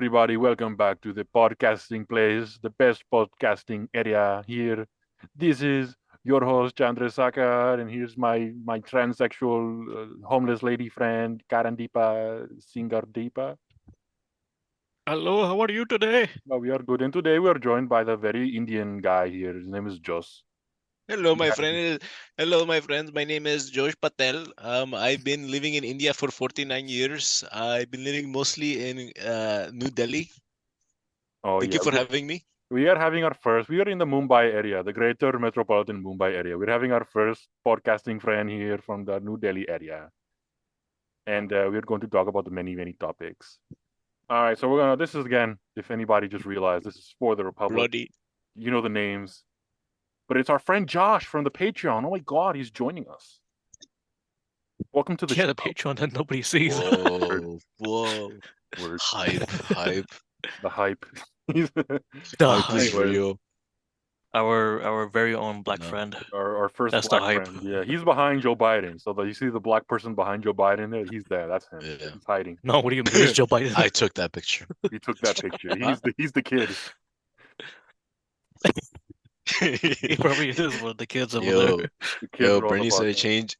everybody. Welcome back to the podcasting place, the best podcasting area here. This is your host, Chandra Sakar, and here's my transsexual homeless lady friend, Karandeepa Singardeepa. Hello, how are you today? We are good, and today we are joined by the very Indian guy here. His name is Jos. Hello, my friend. Hello, my friends. My name is Josh Patel. I've been living in India for 49 years. I've been living mostly in New Delhi. Oh Thank yeah, you for having me. we are having our first. We are in the Mumbai area, the greater metropolitan Mumbai area. We're having our first podcasting friend here from the New Delhi area, and we're going to talk about the many topics. All right, so we're gonna. This is again, if anybody just realized, this is for the Republic. Bloody. You know the names, but it's our friend Josh from the Patreon. Oh my God, he's joining us. Welcome to the Yeah, show. the Patreon that nobody sees. Word, Whoa, whoa. word. Hype. The hype. He's The Hype is hype. anyways, real. Our very own black No. friend. our first That's the black hype. friend. Yeah, he's behind Joe Biden. So you see the black person behind Joe Biden there. He's there. That's him. Yeah. He's hiding. No, what do you mean? He's Joe Biden. I took that picture. He took that picture. Huh? He's the kid. He probably is one of the kids over there. Yo, The kids yo, are on the Brittany said podcast. change.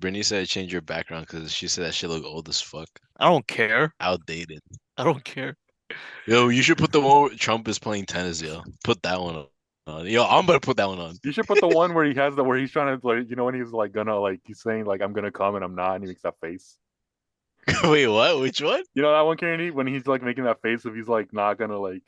Brittany said change your background because she said that shit look old as fuck. I don't care. Outdated. I don't care. Yo, you should put the one where Trump is playing tennis, yo. Put that one on. Yo, I'm gonna put that one on. You should put the one where he has the where he's trying to like when he's like gonna like he's saying like I'm gonna come and I'm not and he makes that face. Wait, what? Which one? You know that one, Kennedy, when he's like making that face of he's like not gonna like.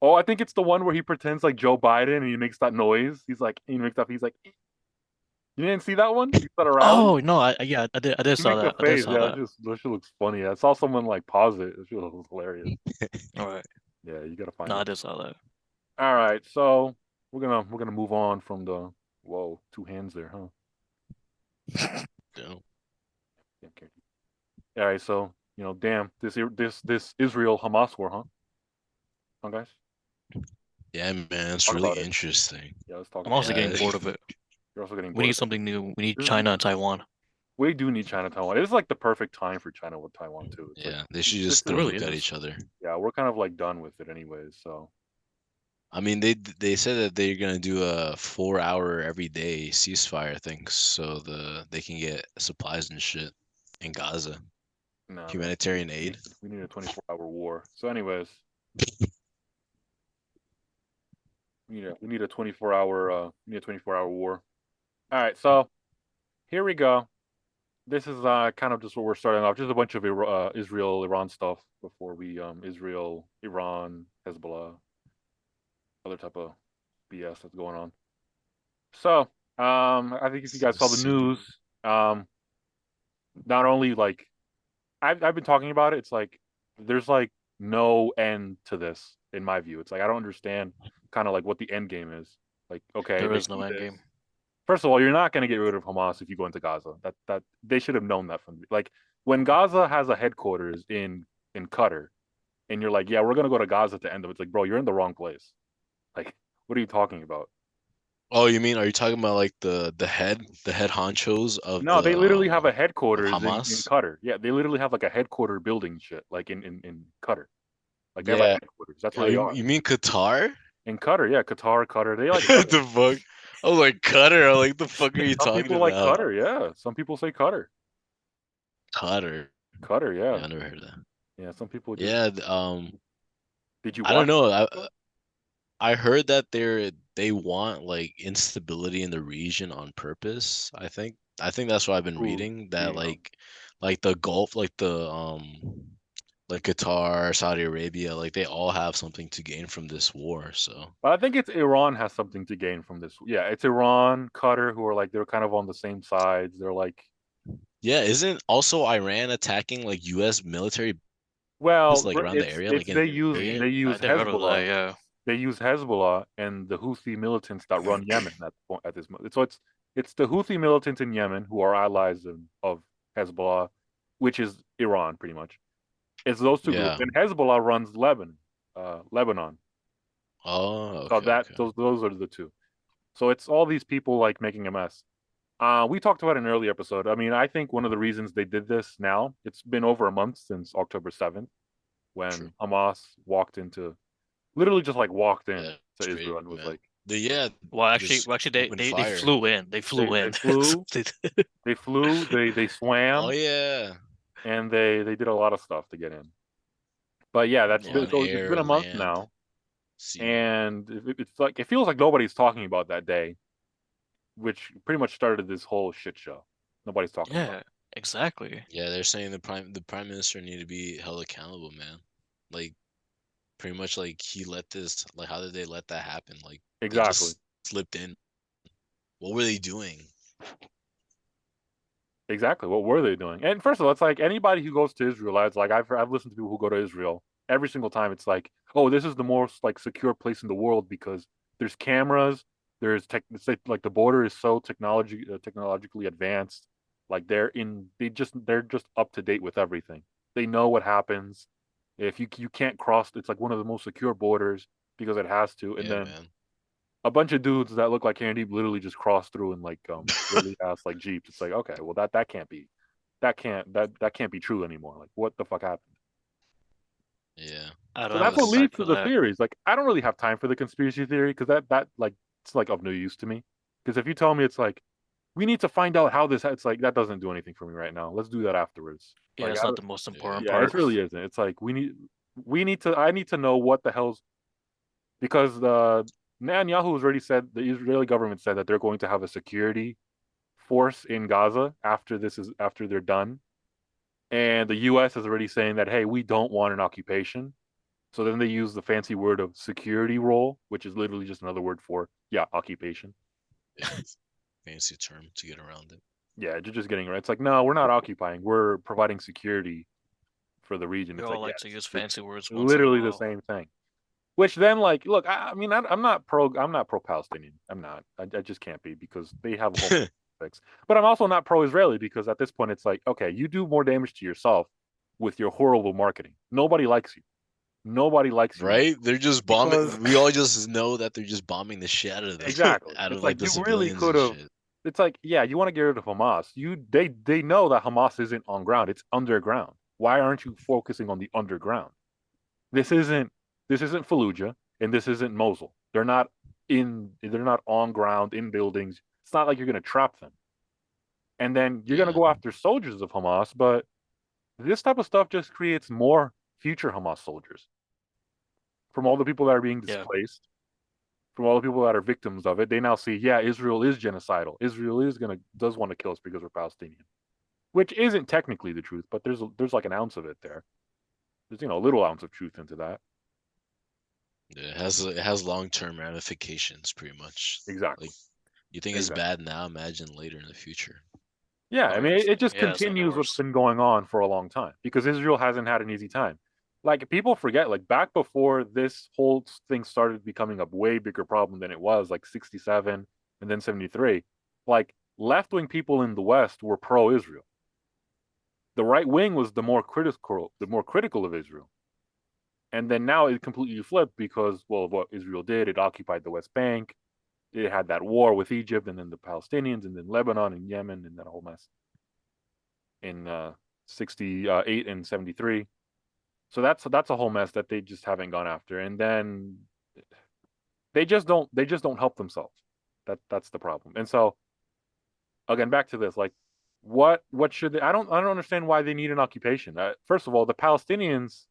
Oh, I think it's the one where he pretends like Joe Biden and he makes that noise. He's like he makes that. He's like, you didn't see that one? He's not around. Oh no, yeah, I did He saw makes a that. I did face. saw Yeah, that. that shit looks funny. I saw someone like pause it. It shit looks hilarious. All right. Yeah, you gotta find No, I it. did saw that. All right, so we're gonna move on from the whoa two hands there, huh? Yo. Okay. All right, so damn this Israel Hamas war, huh, guys? Yeah, man, it's Talk really about it. interesting. Yeah, let's talk I'm about also it. getting Yeah, bored of it. You're also getting We bored need of it. something new. We need This China is and Taiwan. We do need China Taiwan. It is like the perfect time for China with Taiwan too. It's like yeah. They should this just It is throw really nuke at is. each other. yeah, we're kind of like done with it anyways. So I mean, they said that they're gonna do a 4 hour every day ceasefire thing, so they can get supplies and shit in Gaza, nah, man, humanitarian aid. we need a 24-hour war. So anyways, we need a 24-hour war. All right, so here we go. This is kind of just what we're starting off. Just a bunch of Israel Iran stuff before we Israel Iran Hezbollah other type of BS that's going on. So I think if you guys saw the news, um, not only like I've been talking about it, it's like there's like no end to this in my view. It's like I don't understand kind of like what the end game is. Like okay, There they is no do end this. game. First of all, you're not going to get rid of Hamas if you go into Gaza. That they should have known that from like when Gaza has a headquarters in Qatar, and you're like, yeah, we're going to go to Gaza to end them. It's like, bro, you're in the wrong place. Like, what are you talking about? Oh, you mean are you talking about like the head honchos of No, they the literally have a of headquarters in Hamas? Qatar. Yeah, they literally have like a headquarter building shit, like in Qatar. Like they have a Yeah. headquarters. That's Oh, where they you, are. you mean Qatar? In Qatar, yeah, Qatar. They like What Qatar. the fuck? I was like Qatar. I'm like, the fuck are you Some talking people like about? Qatar, yeah. Some people say Qatar. Qatar. Qatar, Yeah, yeah. I never heard of that. Yeah, some people just Yeah, did you I don't watch know. the I heard that they want like instability in the region on purpose. I think that's what I've been who reading that the like the Gulf, like Qatar, Saudi Arabia, like they all have something to gain from this war. So But I think it's Iran has something to gain from this. Yeah, it's Iran, Qatar, who are like they're kind of on the same sides. They're like, yeah, isn't also Iran attacking like U.S. military bases well, like around the area, it's like in Yeah, they I use never heard of that. Hezbollah. Yeah. They use Hezbollah and the Houthi militants that run Yemen at this moment. So it's the Houthi militants in Yemen who are allies of Hezbollah, which is Iran pretty much. It's those two groups, yeah. and Hezbollah runs Lebanon. Oh, So okay, that okay. those are the two. So it's all these people like making a mess. We talked about it in an early episode. I mean, I think one of the reasons they did this now, it's been over a month since October 7th. when True. Hamas literally just like walked in Yeah, to it's Israel crazy, and was man. like, Yeah, Well, just actually, open they fire. flew in. They flew they in. flew, they Oh swam, yeah, and they did a lot of stuff to get in. But yeah, that's Yeah. been on so it's been air, a month land, now, sea. and it's like it feels like nobody's talking about that day, which pretty much started this whole shit show. Nobody's talking about Yeah, exactly. Yeah, they're saying the prime minister need to be held accountable, man. Like pretty much like he let this like how did they let that happen? Like it. they Exactly. just slipped in. What were they doing? Exactly. What were they doing? And first of all, it's like anybody who goes to Israel, it's like I've listened to people who go to Israel every single time. It's like, oh, this is the most like secure place in the world because there's cameras, there's tech. It's like the border is so technologically advanced. Like they're just up to date with everything. They know what happens. If you can't cross, it's like one of the most secure borders because it has to. And Yeah, then man. a bunch of dudes that look like Candy literally just cross through in like really ass like jeeps. It's like, okay, well that can't be that can't be true anymore. Like what the fuck happened? Yeah. I So don't have that's the what Cause time leads for to the that. theories. Like I don't really have time for the conspiracy theory because that like it's like of no use to me. Because if you tell me it's like we need to find out how this, it's like that doesn't do anything for me right now. Let's do that afterwards. Yeah, Like it's not the most yeah. important yeah, it part. really isn't. It's like I need to know what the hell's because the Netanyahu has already said the Israeli government said that they're going to have a security force in Gaza after they're done. And the US is already saying that hey, we don't want an occupation. So then they use the fancy word of security role, which is literally just another word for yeah, occupation. Yeah. Fancy term to get around it. Yeah, you're just getting right. It's like no, we're not occupying. We're providing security for the region. We It's all like yeah, like to use it's fancy words once in a literally the while. same thing. Which then like look, I mean I'm not pro Palestinian. I'm not. I just can't be because they have a whole fix. But I'm also not pro Israeli because at this point it's like okay, you do more damage to yourself with your horrible marketing. Nobody likes you. Nobody likes you Right? They're just because bombing. We all just know that they're just bombing the shit out of the exactly. out It's of like like the you really civilians could and have. shit. It's like yeah, you want to get rid of Hamas. They know that Hamas isn't on ground. It's underground. Why aren't you focusing on the underground? This isn't this isn't Fallujah and this isn't Mosul. They're not on ground in buildings. It's not like you're gonna trap them. And then you're gonna Yeah. go after soldiers of Hamas, but this type of stuff just creates more future Hamas soldiers from all the people that are being Yeah, displaced, from all the people that are victims of it. They now see, yeah, Israel is genocidal. Israel does want to kill us because we're Palestinian, which isn't technically the truth, but there's like an ounce of it there. There's a little ounce of truth into that. Yeah, it has long-term ramifications pretty much. Exactly. Like you think it's Exactly. bad now, imagine later in the future. Yeah, I oh mean, yeah, it just yeah, it's gonna get continues what's worse. been going on for a long time because Israel hasn't had an easy time. Like people forget, like back before this whole thing started becoming a way bigger problem than it was, like 67 and then 73, like left-wing people in the West were pro-Israel. The right wing was the more critical of Israel. And then now it completely flipped because, well, of what Israel did. It occupied the West Bank. It had that war with Egypt and then the Palestinians and then Lebanon and Yemen and that whole mess in 68 and 73. So that's a whole mess that they just haven't gone after. And then they just don't help themselves. That's the problem. And so again, back to this, like what should they, I don't understand why they need an occupation. First of all, the Palestinians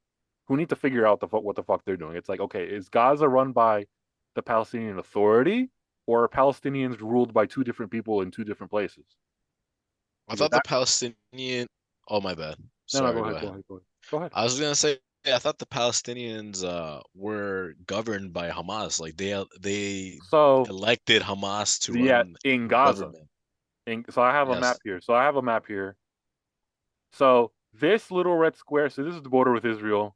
who need to figure out what the fuck they're doing. It's like, okay, is Gaza run by the Palestinian Authority or are Palestinians ruled by two different people in two different places? I Because thought the that Palestinian. Oh my bad. no, Sorry. go Go ahead, go ahead. ahead, go ahead, go ahead. I was gonna say. I thought the Palestinians were governed by Hamas. Like they So elected Hamas to yeah, run in the Gaza, government. so I have a map Yes. here. So I have a map here. So this little red square, so this is the border with Israel.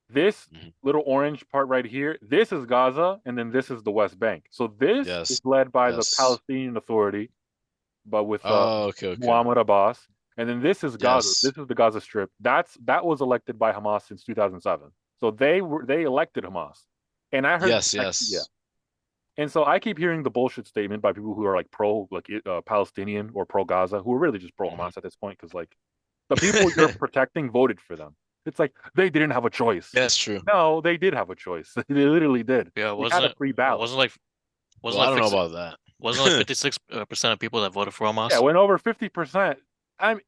This Mhm. little orange part right here, this is Gaza, and then this is the West Bank. So this is Yes. led by the Yes. Palestinian Authority, but with Oh, okay, okay. Muhammad Abbas. And then this is Gaza. Yes. This is the Gaza Strip. That was elected by Hamas since 2007. So they elected Hamas. And I heard Yes, actually, yeah. yes. And so I keep hearing the bullshit statement by people who are like pro like Palestinian or pro Gaza, who are really just pro Mhm. Hamas at this point, because like the people you're protecting voted for them. It's like they didn't have a choice. That's true. No, they did have a choice. They literally did. Yeah, They had a free ballot. wasn't like Well, I don't know about that. wasn't like 56% of people that voted for Hamas. Yeah, when over 50%.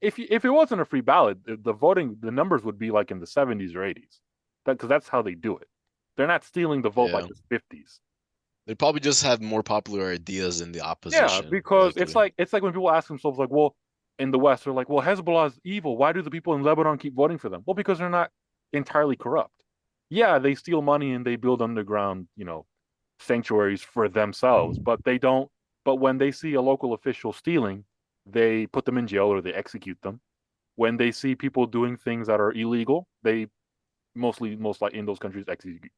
If it wasn't a free ballot, the numbers would be like in the 70s or 80s. Because that's how they do it. They're not stealing the vote by Yeah. just 50s. They probably just have more popular ideas than the Yeah, opposition. because likely. it's like when people ask themselves like, well, in the West, they're like, well, Hezbollah is evil. Why do the people in Lebanon keep voting for them? Well, because they're not entirely corrupt. Yeah, they steal money and they build underground, sanctuaries for themselves, but they don't. But when they see a local official stealing, they put them in jail or they execute them. When they see people doing things that are illegal, they most like in those countries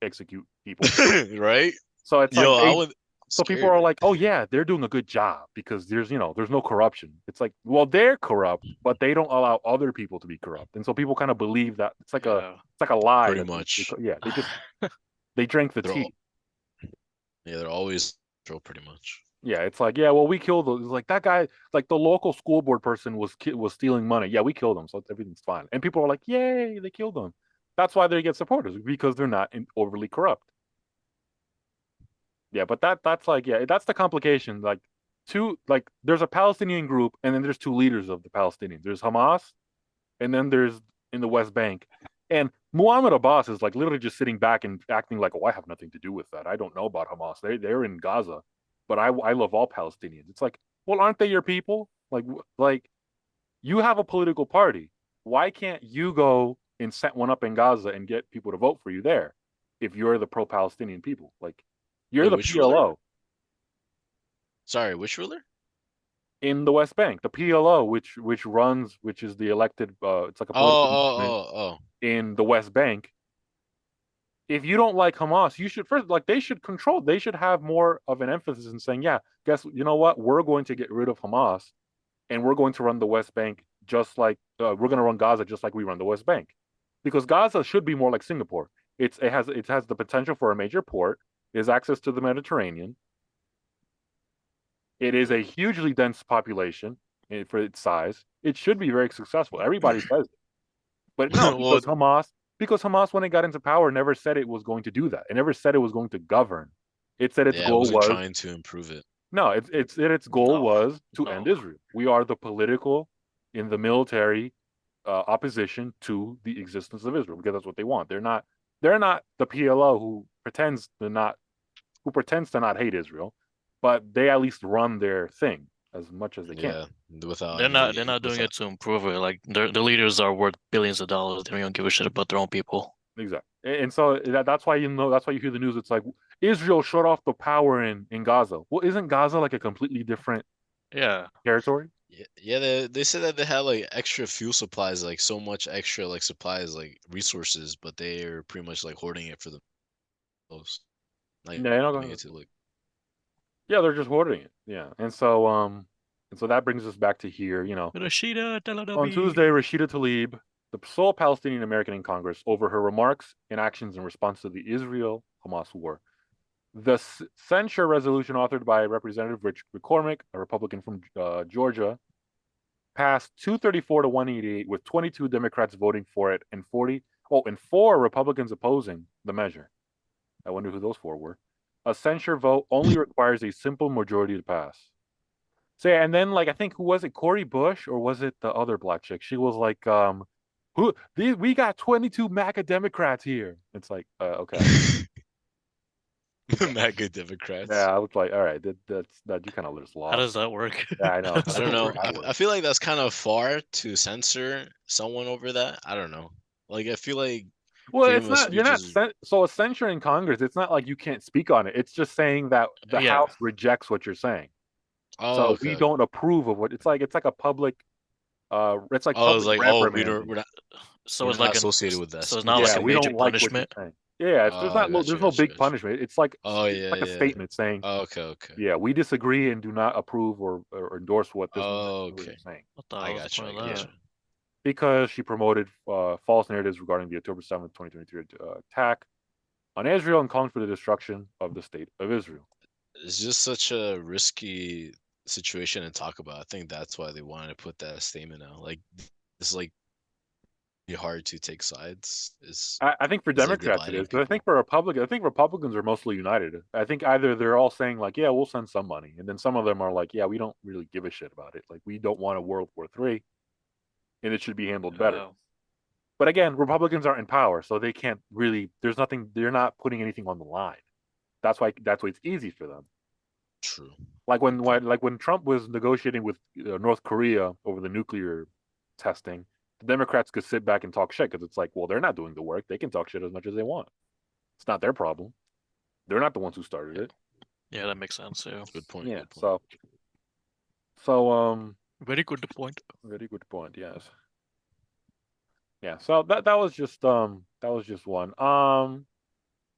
execute people. Right? So it's like Yo, I would. so people are like, oh yeah, they're doing a good job because there's no corruption. It's like, well, they're corrupt, but they don't allow other people to be corrupt, and so people kind of believe that it's like a lie. Pretty much. They just they drank the They're tea. they're always troll pretty much. Yeah, it's like, yeah, well, we killed those. It's like that guy, like the local school board person was stealing money. Yeah, we killed him, so everything's fine. And people are like, yay, they killed him. That's why they get supporters because they're not overly corrupt. Yeah, but that's like, yeah, that's the complication. Like there's a Palestinian group and then there's two leaders of the Palestinians. There's Hamas and then there's in the West Bank. And Muhammad Abbas is like literally just sitting back and acting like, oh, I have nothing to do with that. I don't know about Hamas. They're in Gaza, but I love all Palestinians. It's like, well, aren't they your people? Like you have a political party. Why can't you go and set one up in Gaza and get people to vote for you there if you're the pro-Palestinian people? Like you're Wait, the which PLO. ruler? Sorry, which ruler? In the West Bank, the PLO, which is the elected, it's like a political movement in the West Bank. If you don't like Hamas, you should first they should have more of an emphasis in saying, yeah, you know what, we're going to get rid of Hamas, and we're going to run the West Bank just like we're going to run Gaza just like we run the West Bank, because Gaza should be more like Singapore. It has the potential for a major port, it has access to the Mediterranean. It is a hugely dense population for its size. It should be very successful. Everybody says it. But no, because Hamas, when it got into power, never said it was going to do that. It never said it was going to govern. It said its goal was trying to improve it. No, its goal was to end Israel. We are the political, in the military, opposition to the existence of Israel because that's what they want. They're not the PLO who pretends to not hate Israel, but they at least run their thing as much as they can. Yeah, without they're not doing it to improve it. Like their leaders are worth billions of dollars. They don't even give a shit about their own people. Exactly. And so that's why that's why you hear the news. It's like Israel shut off the power in Gaza. Well, isn't Gaza like a completely different territory? Yeah, they said that they had like extra fuel supplies, like so much extra like supplies, like resources, but they're pretty much like hoarding it for themselves. Like, yeah, they're just hoarding it. Yeah, and so that brings us back to here. Rashida Tlaib. On Tuesday, Rashida Tlaib, the sole Palestinian American in Congress, over her remarks and actions in response to the Israel-Hamas war. The censure resolution authored by Representative Rich McCormick, a Republican from Georgia, passed 234 to 188, with 22 Democrats voting for it and 4 Republicans opposing the measure. I wonder who those 4 were. A censure vote only requires a simple majority to pass. So yeah, and then I think who was it, Cori Bush, or was it the other black chick? She was like, we got 22 MAGA Democrats here. It's like, okay. MAGA Democrats. Yeah, I was like, all right, that you kind of just lost. How does that work? Yeah, I know. I don't know. I feel like that's kind of far to censor someone over that. I don't know. Like, I feel like. Well, it's not. You're not. So a censure in Congress, it's not like you can't speak on it. It's just saying that the House rejects what you're saying. So we don't approve of what it's like. It's like a public. It's like public reprimand. We're not. So it's not like associated with that. So it's not like a major punishment. Yeah, there's no big punishment. It's like a statement saying, okay. Yeah, we disagree and do not approve or endorse what this is saying. I got you. Because she promoted false narratives regarding the October 7th, 2023 attack on Israel and calling for the destruction of the state of Israel. It's just such a risky situation to talk about. I think that's why they wanted to put that statement out. Like, it's like hard to take sides. I think for Is it Democrats it dividing is, but I think people? for Republicans, I think Republicans are mostly united. I think either they're all saying like, yeah, we'll send some money, and then some of them are like, yeah, we don't really give a shit about it. Like, we don't want a World War III, and it should be handled better. But again, Republicans aren't in power, so they can't really. There's nothing. They're not putting anything on the line. That's why it's easy for them. True. Like when Trump was negotiating with North Korea over the nuclear testing, the Democrats could sit back and talk shit because it's like, well, they're not doing the work. They can talk shit as much as they want. It's not their problem. They're not the ones who started it. Yeah, that makes sense. Yeah. Good point. Yeah. Good point. So Very good point. very good point. Yes. Yeah. So that was just one.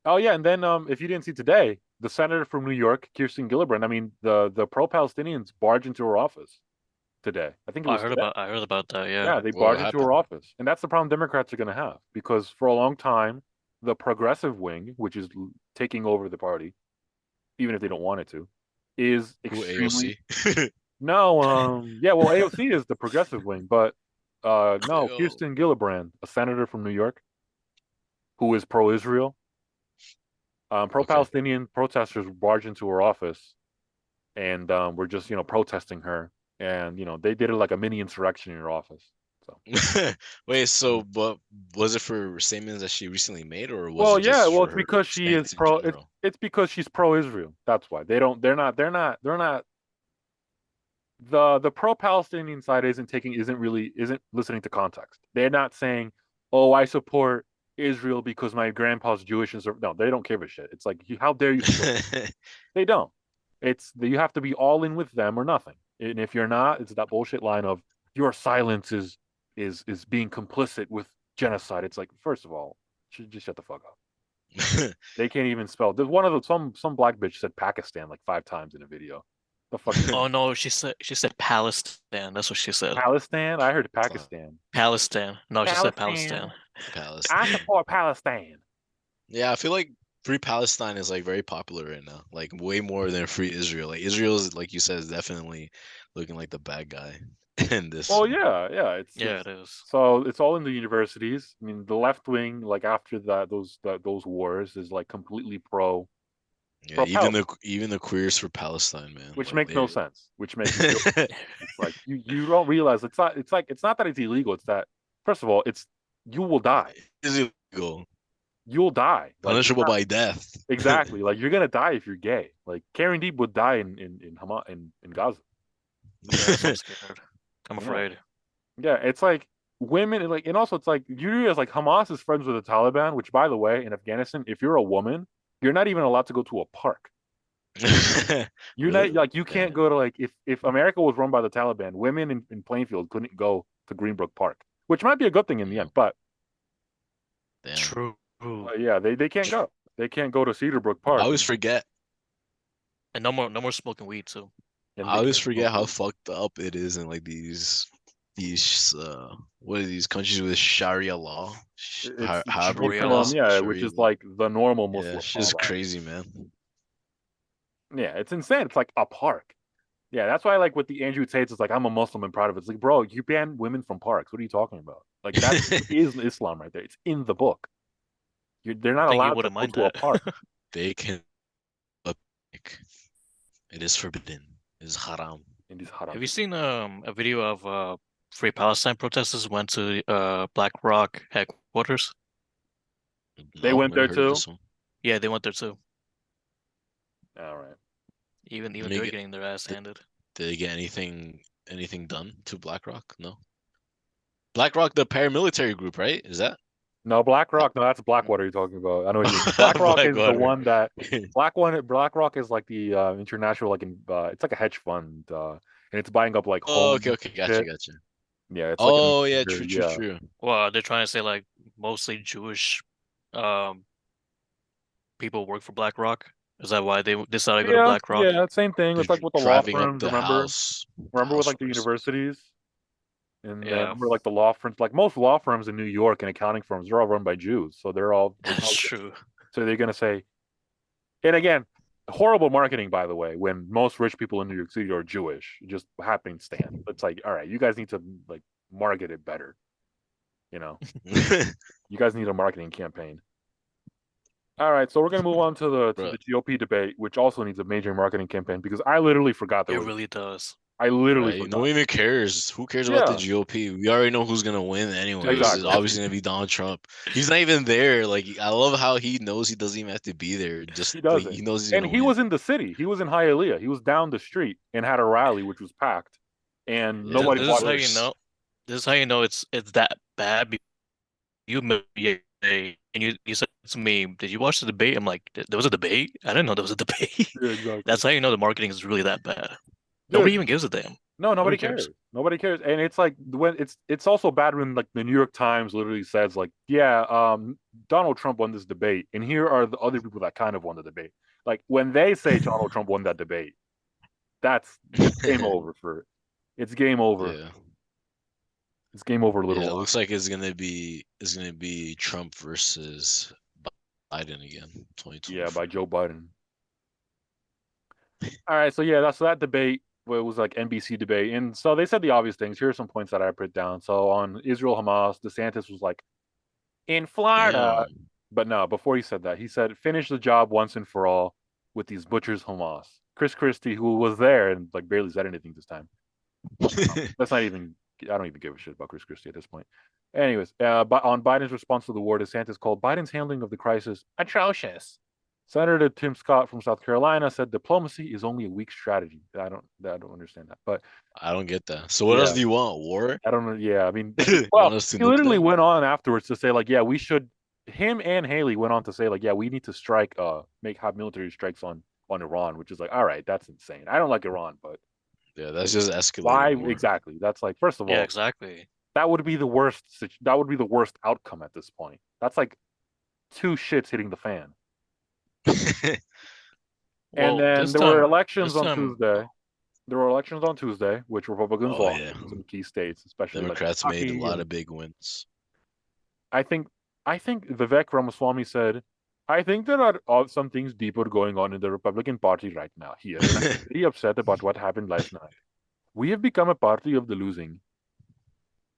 Oh yeah, and then if you didn't see today, the senator from New York, Kirsten Gillibrand. I mean, the pro-Palestinians barged into her office today. I think it was today. I heard about that. Yeah. Yeah, they What barged into her happened? office, and that's the problem Democrats are going to have because for a long time, the progressive wing, which is taking over the party, even if they don't want it to, is Who, extremely AOC? no. Yeah, well, AOC is the progressive wing, but no, Yo. Kirsten Gillibrand, a senator from New York, who is pro-Israel. Pro-Palestinian protesters barged into her office and were just protesting her, and they did it like a mini insurrection in her office. So Wait, so but was it for statements that she recently made, or was well, it yeah, just well, for it's her because she is stance in pro. general? It's because she's pro-Israel. That's why they're not. The pro-Palestinian side isn't listening to context. They're not saying, "Oh, I support Israel because my grandpa's Jewish," and so no, they don't give a shit. It's like, how dare you support them? They don't. It's you have to be all in with them or nothing. And if you're not, it's that bullshit line of your silence is being complicit with genocide. It's like, first of all, just shut the fuck up. They can't even spell. There's one of the some black bitch said Pakistan like 5 times in a video. The fuck is Oh no, she said Palestine. That's what she said. Palestine? I heard Pakistan. Palestine. No, she said Palestine. Palestine. I Palestine. support Palestine. Yeah, I feel like Free Palestine is like very popular right now. Like way more than Free Israel. Like Israel is, like you said, is definitely looking like the bad guy in this Well, one. yeah. Yeah, it is. So it's all in the universities. I mean, the left wing, like after those wars, is like completely pro Yeah, pro Palestine, even the queers for Palestine, man. which Like makes no they sense. Which makes zero sense. It's like you don't realize it's not. It's not that it's illegal. It's that first of all, it's you will die. is illegal, You'll die. Like punishable by death. exactly. Like you're gonna die if you're gay. Like Karen Deep would die in Hamas in Gaza. Yeah, that's why I'm scared. I'm Yeah. afraid. Yeah, it's like women and also it's like you realize like Hamas is friends with the Taliban, which by the way, in Afghanistan, if you're a woman, you're not even allowed to go to a park. You're Really? not like you can't Damn. go to like if America was run by the Taliban, women in Plainfield couldn't go to Greenbrook Park, which might be a good thing in the end. But Damn. True. yeah, they can't go. They can't go to Cedarbrook Park. I always forget. And no more smoking weed too. and I they always can't forget how smoke fucked up it is in like these what are these countries with Sharia law? weed. It's However you Sharia Muslim, pronounce law. it, yeah, which Sharia is law. like the normal Muslim Yeah, it's law. just crazy, man. Yeah, it's insane. It's like a park. Yeah, that's why like with the Andrew Tate's, it's like I'm a Muslim and proud of it. It's like, bro, you ban women from parks. What are you talking about? Like that is Islam right there. It's in the book. They're not I think you allowed to wouldn't go mind to a that. park. They can like, it is forbidden. It is haram. In these haram. Have you seen a video of Free Palestine protesters went to Black Rock headquarters? They No, went never there heard of too. this one. Yeah, they went there too. All right. Even Let me they're get- getting their ass did- handed. Did they get anything done to BlackRock? No. BlackRock, the paramilitary group, right? Is that No, BlackRock. No, that's Blackwater you're talking about. I know what you mean. BlackRock is the Blackwater? one that BlackRock is like the international like it's like a hedge fund and it's buying up like Oh, homes okay, and gotcha, shit. gotcha. Yeah, it's like Oh, yeah, true, yeah. true. Well, they're trying to say like mostly Jewish um people work for BlackRock. Is that why they decided to go to Yeah, BlackRock? yeah, same thing. They're It's like with the law driving up firms, the remember? house. Remember with House like the first. universities? And Yeah, remember like the law firms, like most law firms in New York and accounting firms, they're all run by Jews. So they're all that's true. so they're gonna say, and again, horrible marketing, by the way, when most rich people in New York City are Jewish, just happenstance. It's like, all right, you guys need to like market it better. You know, you guys need a marketing campaign. All right, so we're gonna move on to the Bro, GOP debate, which also needs a major marketing campaign because I literally forgot there It was. really does. I literally right? No forgot. one even cares. Who cares about the Yeah, GOP? We already know who's gonna win anyways. It's exactly. obviously gonna be Donald Trump. He's not even there. Like I love how he knows he doesn't even have to be there. Just He like doesn't. he knows he's And gonna he win. was in the city. He was in Hialeah. He was down the street and had a rally which was packed, and Yeah, nobody of This is watched how it. you course. know. This is how you know it's that bad. You met me yesterday, and you said to me, "Did you watch the debate?" I'm like, "There was a debate? I didn't know there was a debate." Yeah, exactly. That's how you know the marketing is really that bad. Nobody Dude, even gives a damn. no, nobody Nobody cares. cares. Nobody cares. And it's like when it's also bad when like the New York Times literally says like, yeah, Donald Trump won this debate, and here are the other people that kind of won the debate. Like when they say Donald Trump won that debate, that's it's game over for it's game over. Yeah. It's game over, Yeah, little it one. looks like it's gonna be Trump versus Biden again, Yeah, by 2024. Joe Biden. All right, so yeah, that's that debate. Well, it was like NBC debate, and so they said the obvious things. Here are some points that I put down. So on Israel Hamas, DeSantis was like, in Florida. Damn. But no, before he said that, he said, finish the job once and for all with these butchers Hamas. Chris Christie, who was there and like barely said anything this time. That's not even, I don't even give a shit about Chris Christie at this point. Anyways, but on Biden's response to the war, DeSantis called Biden's handling of the crisis atrocious. Senator Tim Scott from South Carolina said diplomacy is only a weak strategy. I don't understand that. But I don't get that. So what else yeah, do you want? War? I don't know. Yeah, I mean, You well, want us to he nuke literally them? went on afterwards to say like, yeah, we should. Him and Haley went on to say like, yeah, we need to strike, have military strikes on Iran, which is like, all right, that's insane. I don't like Iran, but Yeah, that's just why escalating more. exactly? That's like, first of Yeah, all, exactly. that would be the worst. That would be the worst outcome at this point. That's like two shits hitting the fan. And Well, then this there were time, elections this on time, Tuesday. There were elections on Tuesday, which Republicans Oh lost yeah. in some key states, especially like Democrats made a Kentucky. lot And of big wins. I think I think Vivek Ramaswamy said, I think there are some things deeper going on in the Republican Party right now here, and I'm very upset about what happened last night. We have become a party of the losing.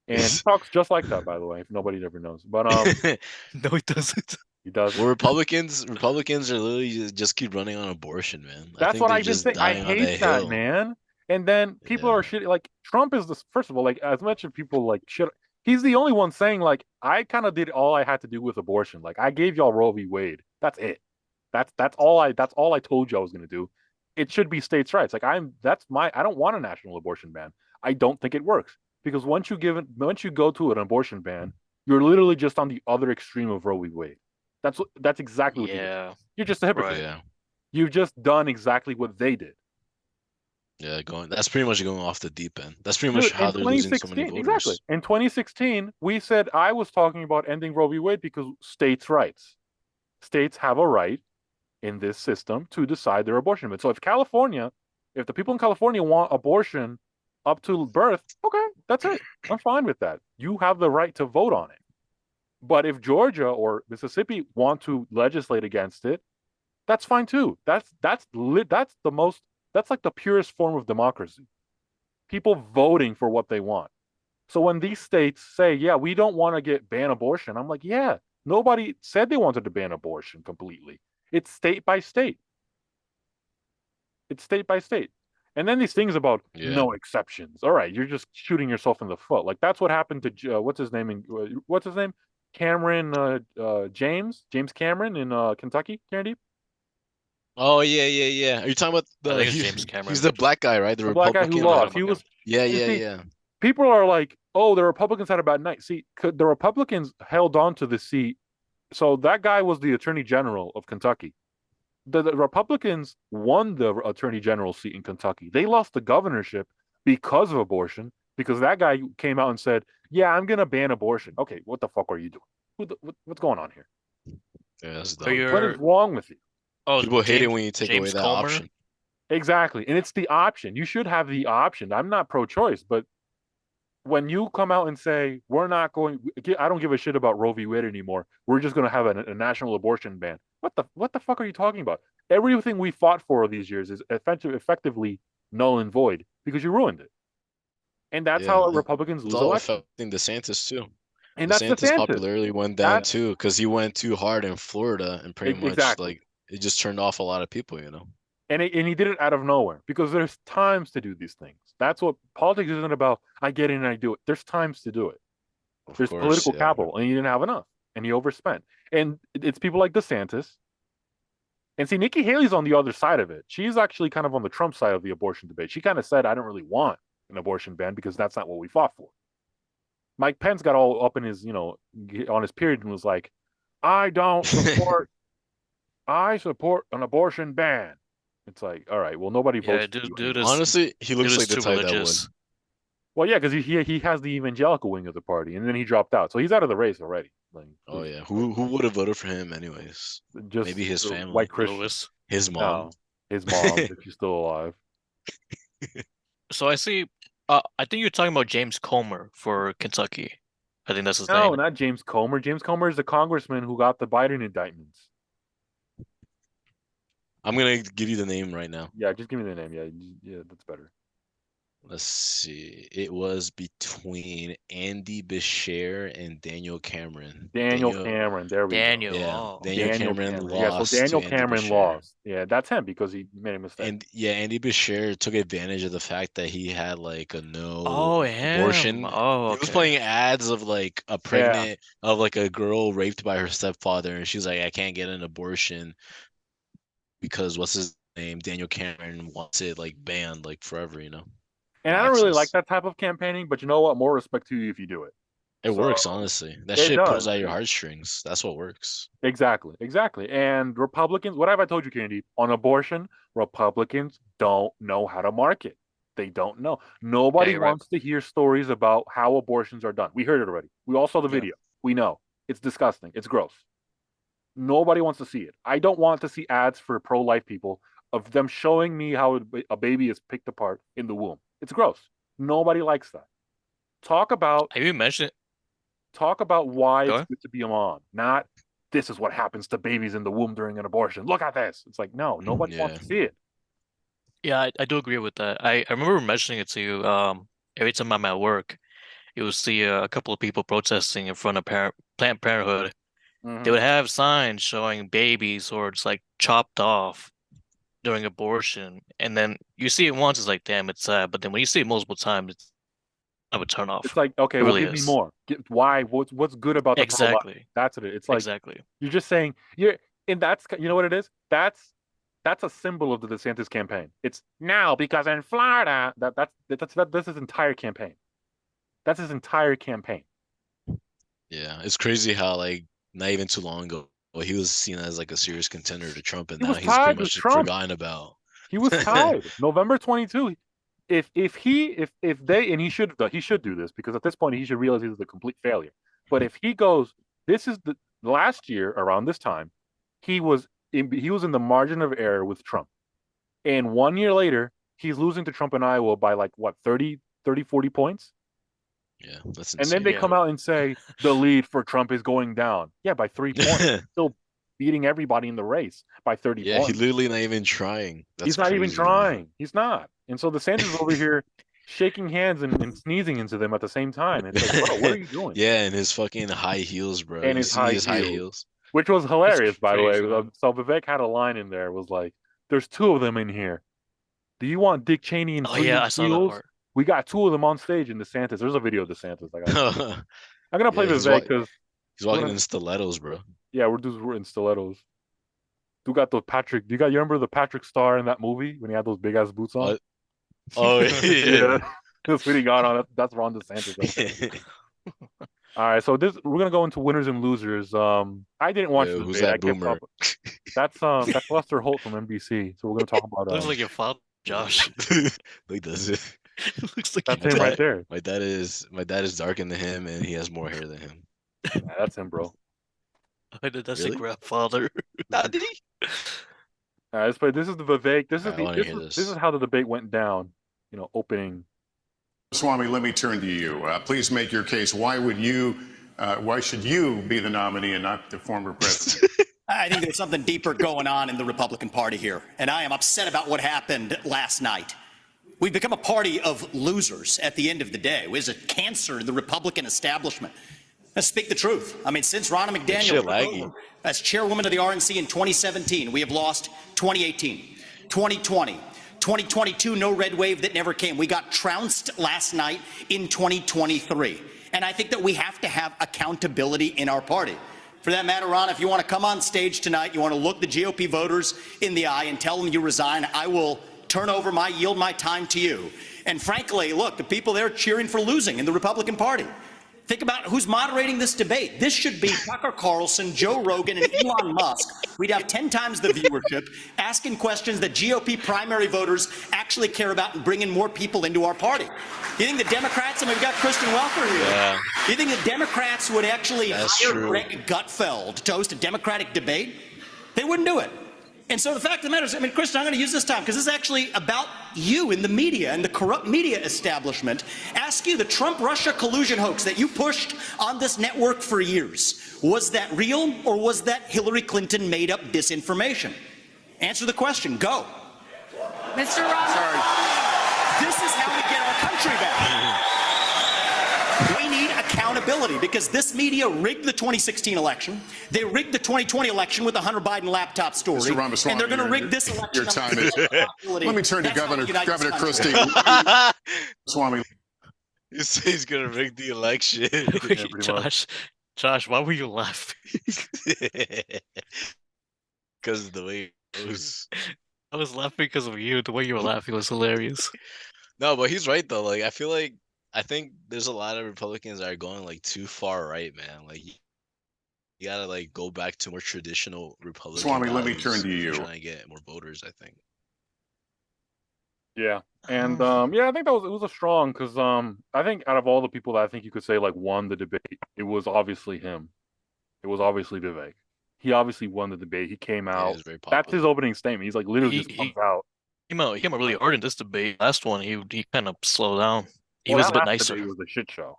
And he talks just like that, by the way, if nobody ever knows. But no, it doesn't. he does. Well, Republicans are literally just keep running on abortion, man. I That's think what they're I've been just saying. I dying on hate a that, hill. man. And then people Yeah. are shit. Like Trump is this. First of all, like as much as people like shit, he's the only one saying like I kind of did all I had to do with abortion. Like I gave y'all Roe v. Wade. That's it. That's all I told you I was gonna do. It should be states' rights. Like I don't want a national abortion ban. I don't think it works because once you go to an abortion ban, you're literally just on the other extreme of Roe v. Wade. That's exactly what you did. Yeah, You're just a hypocrite. right. Yeah. You've just done exactly what they did. Yeah, that's pretty much going off the deep end. That's pretty much Dude, how in they're losing so many 2016, exactly. voters. In 2016, we said I was talking about ending Roe v. Wade because states' rights. States have a right in this system to decide their abortion limit. So if the people in California want abortion up to birth, okay, that's it. I'm fine with that. You have the right to vote on it. But if Georgia or Mississippi want to legislate against it, that's fine too. That's like the purest form of democracy. People voting for what they want. So when these states say, yeah, we don't want to ban abortion, I'm like, yeah, nobody said they wanted to ban abortion completely. It's state by state. It's state by state. And then these things about Yeah. no exceptions. All right, you're just shooting yourself in the foot. Like that's what happened to what's his name? What's his name? Cameron James Cameron in Kentucky, Kennedy, Oh yeah. Are you talking about I the think it's James he's Cameron. the black guy, right? The the black guy who Yeah, Republican. the lost. He Republican. was. Yeah, You yeah, see, yeah. people are like, oh, the Republicans had a bad night. See, the Republicans held on to the seat. So that guy was the Attorney General of Kentucky. The Republicans won the Attorney General seat in Kentucky. They lost the governorship because of abortion, because that guy came out and said, yeah, I'm going to ban abortion. Okay, what the fuck are you doing? What's going on here? Yeah, that's So dumb. What is you're wrong with you? People hate it James when you take away James that Comer. option. Exactly. And it's the option. You should have the option. I'm not pro choice, but when you come out and say we're not going, I don't give a shit about Roe v. Wade anymore. We're just going to have a national abortion ban. What the fuck are you talking about? Everything we fought for these years is effectively null and void because you ruined it, and that's Yeah, how and Republicans it's lose all elections. affecting DeSantis too. And that's DeSantis' DeSantis. popularity went down That too because he went too hard in Florida and pretty much exactly. like it just turned off a lot of people, you know. And he did it out of nowhere because there's times to do these things. That's what politics isn't about. I get in and I do it. There's times to do it. Of There's course, political yeah. capital, and he didn't have enough, and he overspent. And it's people like DeSantis. And see, Nikki Haley's on the other side of it. She's actually kind of on the Trump side of the abortion debate. She kind of said, I don't really want an abortion ban because that's not what we fought for. Mike Pence got all up in his, on his period and was like, I don't support, I support an abortion ban. It's like, all right, well, nobody Yeah, votes for you dude anymore. is Honestly, he looks like the too type that would. religious. Well, yeah, because he has the evangelical wing of the party, and then he dropped out, so he's out of the race already. Like, Oh yeah, who would have voted for him anyways? just Maybe his the family, white Christian, Lewis. his mom. no, his mom, if she's still alive. So I see. I think you're talking about James Comer for Kentucky. I think that's his No, name. not James Comer. James Comer is the congressman who got the Biden indictments. I'm gonna give you the name right now. Yeah, just give me the name. Yeah, that's better. Let's see. It was between Andy Beshear and Daniel Cameron. Daniel Cameron. There we Daniel. go. Yeah, Oh. Daniel Cameron Yeah, so lost Daniel to Andy Cameron Beshear. lost. Yeah, that's him because he made a mistake. And yeah, Andy Beshear took advantage of the fact that he had like a no Oh, him. abortion. Oh, He was okay. playing ads of like a pregnant of like a girl raped by her stepfather, and she's like, I can't get an abortion because what's his name? Daniel Cameron wants it like banned like forever, you know. And No I don't really like access. that type of campaigning, but you know what? More respect to you if you do it. It works, So, honestly. That it shit pulls does. out your heartstrings. That's what works. Exactly. And Republicans, what have I told you, Candy? On abortion, Republicans don't know how to market. They don't know. Nobody you're right. wants to hear stories about how abortions are done. We heard it already. We all saw the Yeah. video. We know. It's disgusting. It's gross. Nobody wants to see it. I don't want to see ads for pro-life people of them showing me how a baby is picked apart in the womb. It's gross. Nobody likes that. Talk about Have you mentioned? why Go it's ahead. good to be a mom, not this is what happens to babies in the womb during an abortion. Look at this. It's like, no, nobody wants to see it. Yeah, I do agree with that. I remember mentioning it to you. Every time I'm at work, you will see a couple of people protesting in front of Planned Parenthood. They would have signs showing babies or it's like chopped off during abortion, and then you see it once, it's like, damn, it's sad. But then when you see it multiple times, it's kind of a turn off. It's like, okay, It well, really give me is. more. Why? What's good about the pro-life? Exactly. That's it. It's like Exactly. you're just saying and that's, you know what it is. That's a symbol of the DeSantis campaign. It's now because in Florida that's his entire campaign. That's his entire campaign. Yeah, it's crazy how like not even too long ago he was seen as like a serious contender to Trump, and He now was he's tied pretty with much Trump. forgotten about. He was tied. November 22. If they, and he should do this because at this point he should realize he's a complete failure. But if he goes, this is the last year around this time, he was in the margin of error with Trump. And 1 year later, he's losing to Trump in Iowa by like what 30, 40 points. Yeah, that's insane. And then they come out and say the lead for Trump is going down. Yeah, by 3 points. Still beating everybody in the race by 30 Yeah, points. he literally not even trying. He's not even trying. He's not. And so DeSantis is over here shaking hands and sneezing into them at the same time. It's like, bro, what are you doing? Yeah, and his fucking high heels, bro. And you his see high his high heels. heels. Which was hilarious, by the way. crazy. So Vivek had a line in there. It was like, there's two of them in here. Do you want Dick Cheney and Oh yeah, I saw that heels? part. We got two of them on stage in DeSantis. There's a video of DeSantis. I'm gonna play Yeah, he's Vivek because he's walking in stilettos, bro. yeah, we're in stilettos. You got the Patrick. You remember the Patrick Star in that movie when he had those big ass boots on? Oh Yeah, yeah. that's what he got on. That's Ron DeSantis. Right. All right, so we're gonna go into winners and losers. I didn't watch the Who's debate. that I kept boomer? up. That's Lester Holt from NBC. So we're gonna talk about. Looks like your father, Josh. Like does it? Looks like That's your him dad. right there. My dad is darker than him, and he has more hair than him. Yeah, that's him, bro. That's Really? your grandfather. Daddy. All right, let's play. This is the Vivek. This is how the debate went down. Opening. Swami, let me turn to you. Please make your case. Why should you be the nominee and not the former president? I think there's something deeper going on in the Republican Party here, and I am upset about what happened last night. We've become a party of losers at the end of the day. It was a cancer in the Republican establishment. Let's speak the truth. I mean, since Ronna McDaniel shit took laggy. over as chairwoman of the RNC in 2017, we have lost 2018, 2020, 2022, no red wave that never came. We got trounced last night in 2023. And I think that we have to have accountability in our party. For that matter, Ron, if you want to come on stage tonight, you want to look the GOP voters in the eye and tell them you resign, I will yield my time to you. And frankly, look, the people there cheering for losing in the Republican Party. Think about who's moderating this debate. This should be Tucker Carlson, Joe Rogan, and Elon Musk. We'd have 10 times the viewership, asking questions that GOP primary voters actually care about and bringing more people into our party. You think the Democrats, and we've got Kristen Welker here, Yeah. you think the Democrats would actually That's hire true. Greg Gutfeld to host a Democratic debate? They wouldn't do it. And so the fact of the matter is, I mean, Kristen, I'm going to use this time because this is actually about you in the media and the corrupt media establishment. Ask you, the Trump-Russia collusion hoax that you pushed on this network for years, was that real or was that Hillary Clinton made up disinformation? Answer the question. Go. Mr. Roberts. This is how we get our country back. We need accountability because this media rigged the 2016 election. They rigged the 2020 election with the Hunter Biden laptop story. Mr. Ramaswamy, and they're going to rig this election. your time is. Let me turn to That's how we unite this Governor country. Christie. Swami, You say he's gonna rig the election. pretty much. Josh, why were you laughing? Because of the way it goes. I was laughing because of you. The way you were laughing was hilarious. No, but he's right though. Like I think there's a lot of Republicans that are going like too far right, man. Like you gotta like go back to more traditional Republican. Swami, let me values turn to if you're you. Trying to get more voters, I think. Yeah. And yeah, I think it was a strong because I think out of all the people that I think you could say like won the debate, it was obviously him. It was obviously Vivek. He obviously won the debate. He came Yeah, out. he's very That's his popular. opening statement. He's like literally He- just comes out. He came out really hard in this debate. Last one, he kind of slowed down. He Well, was a that bit last nicer. debate was a shit show.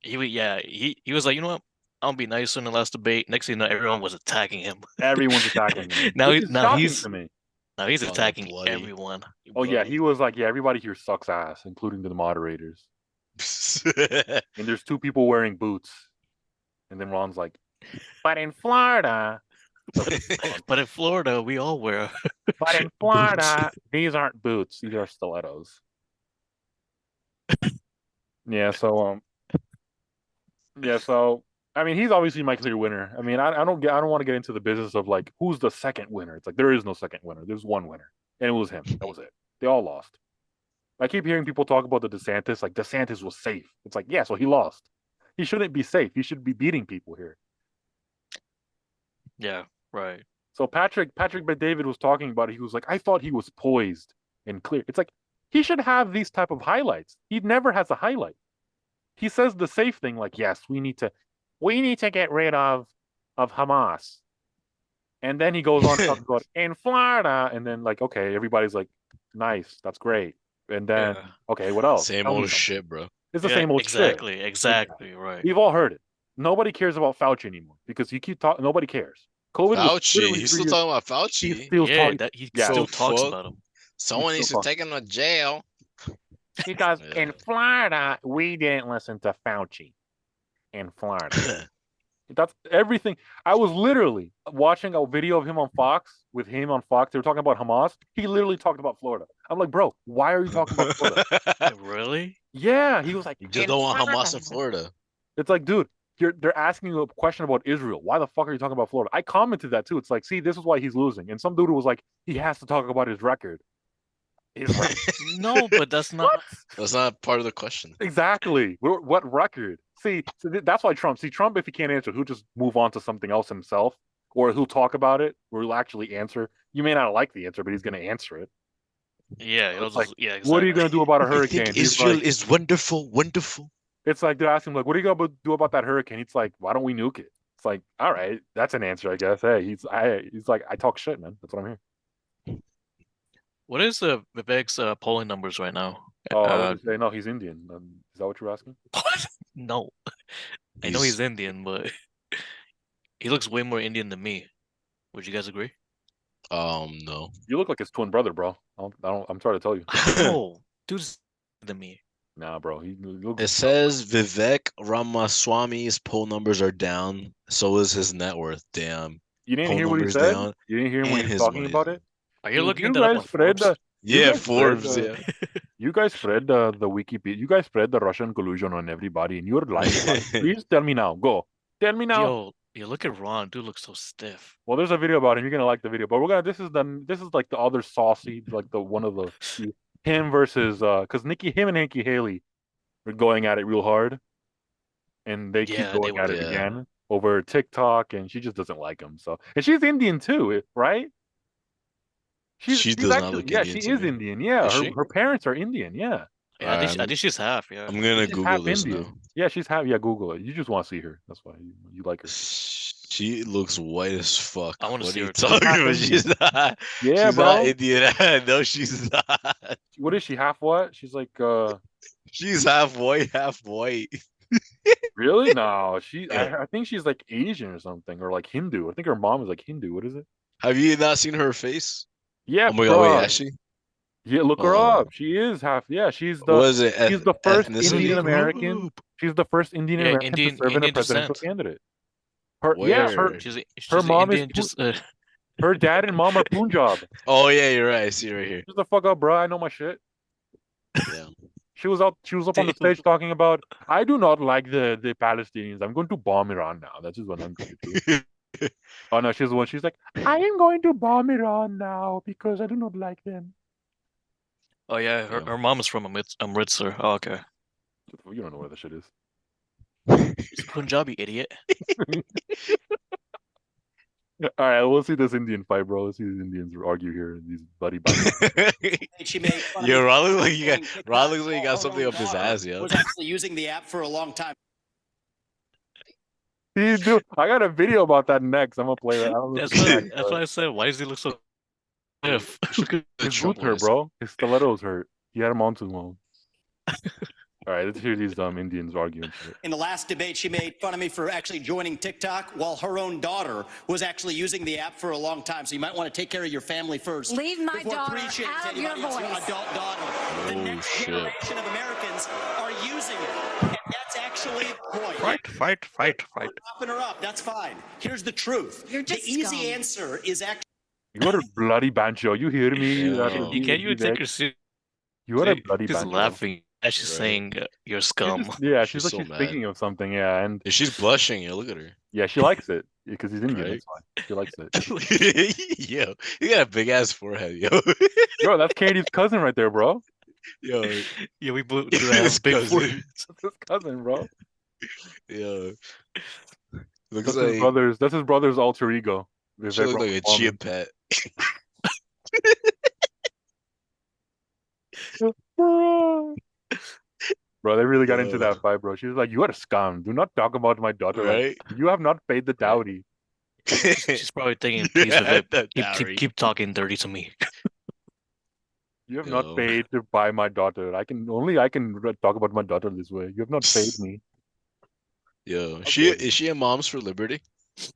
He was like, you know what? I'll be nicer in the last debate. Next thing you know, everyone was attacking him. Everyone's attacking him. Now Which he- is now shocking he's- to me. Now he's Calling attacking him bloody. everyone. Oh yeah, he was like, yeah, everybody here sucks ass, including the moderators. And there's two people wearing boots. And then Ron's like, but in Florida, But in Florida, we all wear. but in Florida, these aren't boots. These are stilettos. Yeah, so I mean, he's obviously my clear winner. I mean, I don't want to get into the business of like who's the second winner. It's like there is no second winner. There's one winner, and it was him. That was it. They all lost. I keep hearing people talk about the DeSantis, like DeSantis was safe. It's like, yeah, so he lost. He shouldn't be safe. He should be beating people here. Yeah, right. So Patrick Bet-David was talking about it. He was like, I thought he was poised and clear. It's like he should have these type of highlights. He never has a highlight. He says the safe thing, like, yes, we need to get rid of Hamas. And then he goes on to talk about in Florida, and then like, okay, everybody's like, nice, that's great. And then Yeah. okay, what else? Same Tell me old something. shit, bro. It's the Yeah, same old exactly, shit. exactly, right. We've all heard it. Nobody cares about Fauci anymore because you keep talking. Nobody cares. COVID was Fauci. literally He's 3 still years- talking about He's Fauci. still Yeah, talking. that he Yeah. still The talks fuck? about him. Someone needs to take him to jail. Because Yeah. in Florida, we didn't listen to Fauci. In Florida. That's everything. I was literally watching a video of him on Fox, with him on Fox. They were talking about Hamas. He literally talked about Florida. I'm like, bro, why are you talking about Florida? Really? Yeah, he was like, You just "In don't want Florida." Hamas in Florida. It's like, dude, they're asking you a question about Israel. Why the fuck are you talking about Florida? I commented that too. It's like, see, this is why he's losing. And some dude was like, he has to talk about his record. His record. No, but that's not. What? That's not part of the question. Exactly. What record? See, that's why Trump. See, Trump, if he can't answer, he'll just move on to something else himself, or he'll talk about it, or he'll actually answer. You may not like the answer, but he's going to answer it. Yeah, it was like, yeah. What are you going to do about a I hurricane? think He's Israel like- is wonderful, wonderful. It's like they're asking, like, what are you going to do about that hurricane? He's like, why don't we nuke it? It's like, all right, that's an answer, I guess. Hey, he's like, I talk shit, man. That's what I'm here. What is Vivek's polling numbers right now? Oh, I was gonna say, no, he's Indian. Is that what you're asking? No, I know he's Indian, but he looks way more Indian than me. Would you guys agree? No. You look like his twin brother, bro. I'm sorry to tell you. How? Dude's than me. Nah, bro. He looks. It says Vivek Ramaswamy's poll numbers are down. So is his net worth. Damn. You didn't Poll hear what he numbers said. down You didn't hear him when and he was his talking money about down. it. Are you looking You that up guys on spread Forbes? Yeah, spread Forbes. Yeah. you guys spread the Wikipedia. You guys spread the Russian collusion on everybody, and you're lying about it. Please tell me now. Go. Tell me now. Yo, you look at Ron. Dude looks so stiff. Well, there's a video about him. You're gonna like the video, but we're gonna. This is like the other saucy, like the one of the him versus because him and Nikki Haley are going at it real hard, and they keep Yeah, they going were. at it Yeah. again over TikTok, and she just doesn't like him. So, and she's Indian too, right? She does not look yeah, Indian she to is me. Indian. Yeah, Is she? her parents are Indian. Yeah, Yeah, I think she's half. Yeah. I'm gonna she's Google half this Indian. now. Yeah, she's half. Yeah, Google it. You just want to see her. That's why you like her. She looks white as fuck. I wanna What see are you her too. talking Half about? Indian. She's not. Yeah, She's bro. not Indian. No, she's not. What is she? Half what? She's like She's half white. really? No, she. Yeah. I think she's like Asian or something, or like Hindu. I think her mom is like Hindu. What is it? Have you not seen her face? Yeah, Oh my god, wait, bro. actually? Yeah, look her Oh. up. She is half. Yeah, she's What is it? she's the first Ethnicity? Indian American. She's the first Indian Yeah, American to serve in a Indian presidential descent. candidate. Where? She's her mom is Indian. Just her dad and mom are Punjab. Oh yeah, you're right. I see it right here. Shut the fuck up, bro. I know my shit. Yeah. She was up on the stage talking about, I do not like the Palestinians. I'm going to bomb Iran now. That's just what I'm going to do. Oh no, she's the one. She's like, I am going to bomb Iran now because I do not like them. oh yeah, her mom is from Amritsar. Oh, okay. You don't know where the shit is. She's Punjabi, idiot. All right, we'll see this Indian fight, bro. Let's see these Indians argue here. These buddy. She made fun of Yo, me Ron looks for like you got using TikTok. Ron looks like you Her got something own up his daughter ass, yo. was actually using the app for a long time. Dude, I got a video about that next. I'm gonna play that. I don't know if That's it's why. next, That's why I said, why does he look so stiff? Look at The his Trump boots hurt, voice. bro. His stilettos hurt. He had them on too long. All right, let's hear these Indians arguing shit. In the last debate, she made fun of me for actually joining TikTok while her own daughter was actually using the app for a long time. So you might want to take care of your family first. Leave my before daughter preaching to out of your anybody else's voice. adult daughter. The Oh, next shit. generation of Americans are using it. And that's actually the point. fight. Popping her up, that's fine. Here's the truth. You're just the easy scum. answer is actually You are a bloody banjo. You hear me? Yeah. You can't even take her seriously. You are a bloody She's banjo. laughing as she's Right. saying, "You're She's scum." just- yeah, She's she's like so she's mad. thinking of something. Yeah, and And she's blushing, yo. Look at her. yeah, she likes it because he's Indian. Right. That's why she likes it. Yo, you got a big ass forehead, yo. Yo, that's Katie's cousin right there, bro. Yo, Yeah, we both do His have big cousin. foreheads. That's his cousin, bro. yo. Looks That's like his brother's. That's his brother's alter ego. she looks like a Vivek chia Ramaswamy. pet. Bro. Bro, they really got into Yo. that fight, bro. She was like, "You are a scum. Do not talk about my daughter. Right? You have not paid the dowry." She's probably thinking, "Please, Yeah, Vivek, the keep, dowry. keep talking dirty to me." You have Yo. not paid to buy my daughter. I can talk about my daughter this way. You have not paid me. Yo, Okay. is she a Moms for Liberty?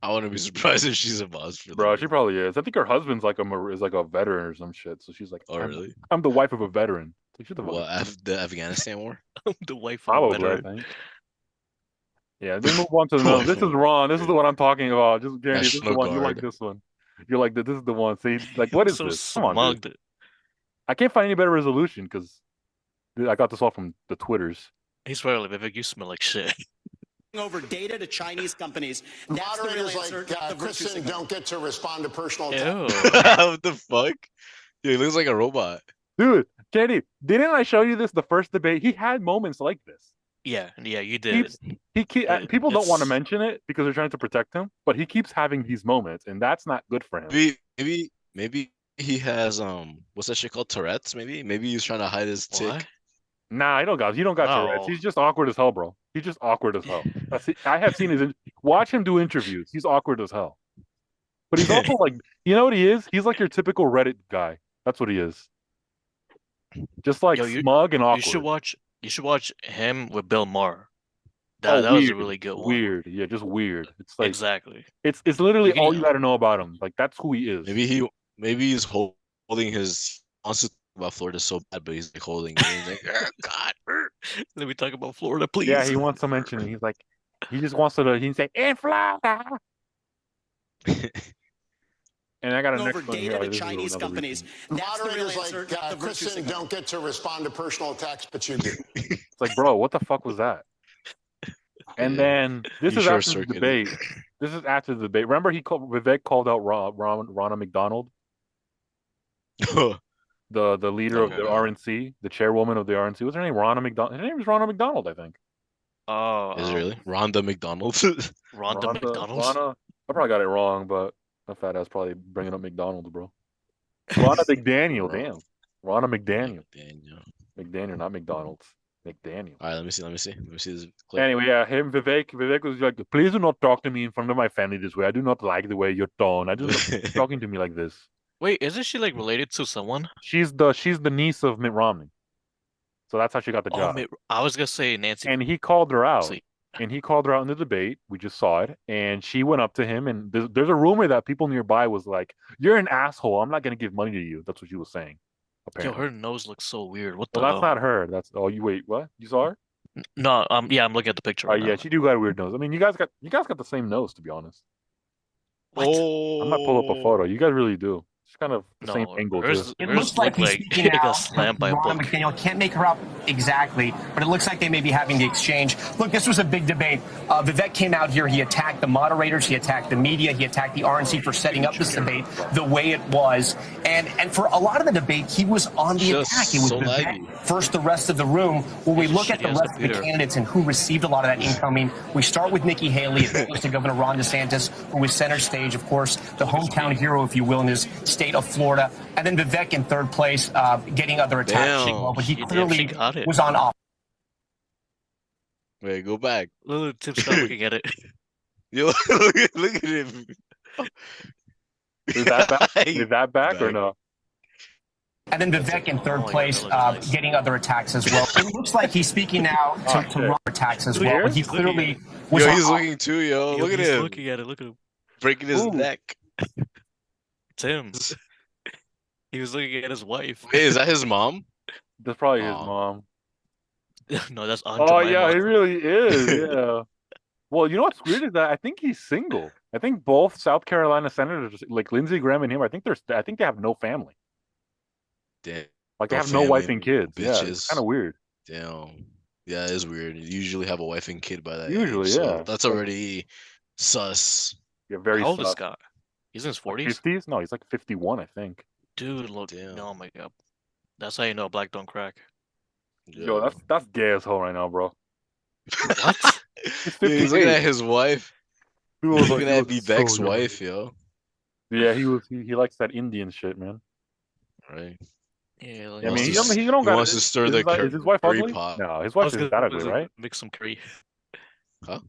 I wouldn't be surprised if she's a Moms for Bro, Liberty. she probably is. I think her husband's like is like a veteran or some shit. So she's like, Oh, really? I'm the wife of a veteran. Like, shut the fuck What, up. the Afghanistan war? The wife of a Probably, I veteran. think. Yeah, then move on to the Boy, This is Ron. This is the one I'm talking about. Just Danny, this is the National one. You like Guard. this one. You're like, this is the one. See, like, what is So this? Come on, dude. smug. I can't find any better resolution because I got this all from the Twitters. He's probably like, Vivek, you smell like shit. over data to Chinese companies. That's the real Moderators answer, like not the virtue Kristen signal. don't get to respond to personal attacks. Ew. What the fuck? Dude, he looks like a robot. Dude, Kenny, didn't I show you this the first debate? He had moments like this. Yeah, you did. People don't want to It's- mention it because they're trying to protect him, but he keeps having these moments, and that's not good for him. Maybe he has what's that shit called? Tourette's? Maybe he's trying to hide his tick. What? Nah, he don't got Tourette's. No. He's just awkward as hell, bro. He's just awkward as hell. I have seen watch him do interviews. He's awkward as hell. But he's also like, you know what he is? He's like your typical Reddit guy. That's what he is. Just like Yo, smug and awkward. You should watch him with Bill Maher. That was a weird, really good one. Weird, yeah, just weird. It's like Exactly. it's literally You can- all you got to know about him. Like that's who he is. Maybe he's holding his. He wants to talk about Florida so bad, but he's like holding it. He's like, oh, God. Let me talk about Florida, please. Yeah, he wants to mention it. He's like, he just wants to. He say in Florida. And I got a over next one here. data Oh, to this is Chinese another companies. reason. That's the real Moderators answer, like not the virtue Kristen signal. don't get to respond to personal attacks, but you do. It's like, bro, what the fuck was that? And Yeah. then this He is short after the circuited. debate. This is after the debate. Remember, Vivek called out Ronna McDonald, the leader of the No. RNC, the chairwoman of the RNC. What's her name? Ronna McDonald. Her name is Ronna McDonald, I think. Oh, Is it really? Rhonda McDonald? Rhonda McDonald's. Ronna. I probably got it wrong, but that fat ass probably bringing up McDonald's, bro. Ronna McDaniel, damn. Ronna McDaniel. Daniel. McDaniel, not McDonald's. McDaniel. All right, let me see. Let me see this clip. Anyway, yeah, Vivek was like, please do not talk to me in front of my family this way. I do not like the way you're tone. I just don't talking to me like this. Wait, isn't she like related to someone? She's the niece of Mitt Romney. So that's how she got the job. I was gonna say Nancy. And he called her out. Pelosi. And he called her out in the debate. We just saw it. And she went up to him. And there's a rumor that people nearby was like, you're an asshole. I'm not going to give money to you. That's what she was saying. Yo, Apparently. her nose looks so weird. What the Well, that's hell? not her. That's you wait, what? You saw her? No, yeah, I'm looking at the picture Oh right yeah, now. she do got a weird nose. I mean, you guys got the same nose, to be honest. What? Oh, I might pull up a photo. You guys really do. It's kind of the same No, angle hers, too. It hers looks like look he's like speaking it now. got slammed by a Ron book. McDaniel can't make her out exactly, but it looks like they may be having the exchange. Look, this was a big debate. Vivek came out here. He attacked the moderators. He attacked the media. He attacked the RNC for setting up this debate the way it was. And for a lot of the debate, he was on the Just attack. It was so Vivek laggy. first the rest of the room. When we It's a look at the shitty-ass rest of the computer. candidates and who received a lot of that incoming, we start with Nikki Haley, to Governor Ron DeSantis, who was center stage, of course, the hometown hero, if you will, in his state of Florida. And then Vivek in third place, getting other attacks as well. But he Damn, clearly she got it. was on off. Wait, go back. Look, Tim Scott looking at it. Yo, look at him. Is that back? Is that back or Back. no? And then Vivek in third Oh, yeah, place, that looks nice. getting other attacks as well. It looks like he's speaking now to shit. run attacks as Look well. here. But he He's looking at clearly it. was Yo, on he's off. looking too, yo. Look at He's him. looking at it. Look at him. Breaking his Ooh. neck. It's him. He was looking at his wife. Hey, is that his mom? That's probably his Aw. mom. No, that's Aunt Oh Jemima. yeah, he really is. Yeah. Well, you know what's weird is that I think he's single. I think both South Carolina senators, like Lindsey Graham and him, I think they have no family. Damn. Like they No have no wife family, and kids. Yeah, it's bitches. kind of weird. Damn. Yeah, it is weird. You usually have a wife and kid by that Usually, age, so yeah. that's already sus. Yeah, very How old is sus. Scott? He's in his 40s? 50s? No, he's like 51, I think. Dude, look. Damn. Oh my god. That's how you know black don't crack. Yo, that's gay as hell right now, bro. What? He's Yeah, he's looking 58. at his wife. He He's was looking he at was Vivek's so young. wife, yo. Yeah, he likes that Indian shit, man. Right. Yeah, like, I mean, wants to he don't he got wants to stir the is his wife curry ugly? pot. No, his I wife was isn't gonna that ugly, right? make some curry. Huh?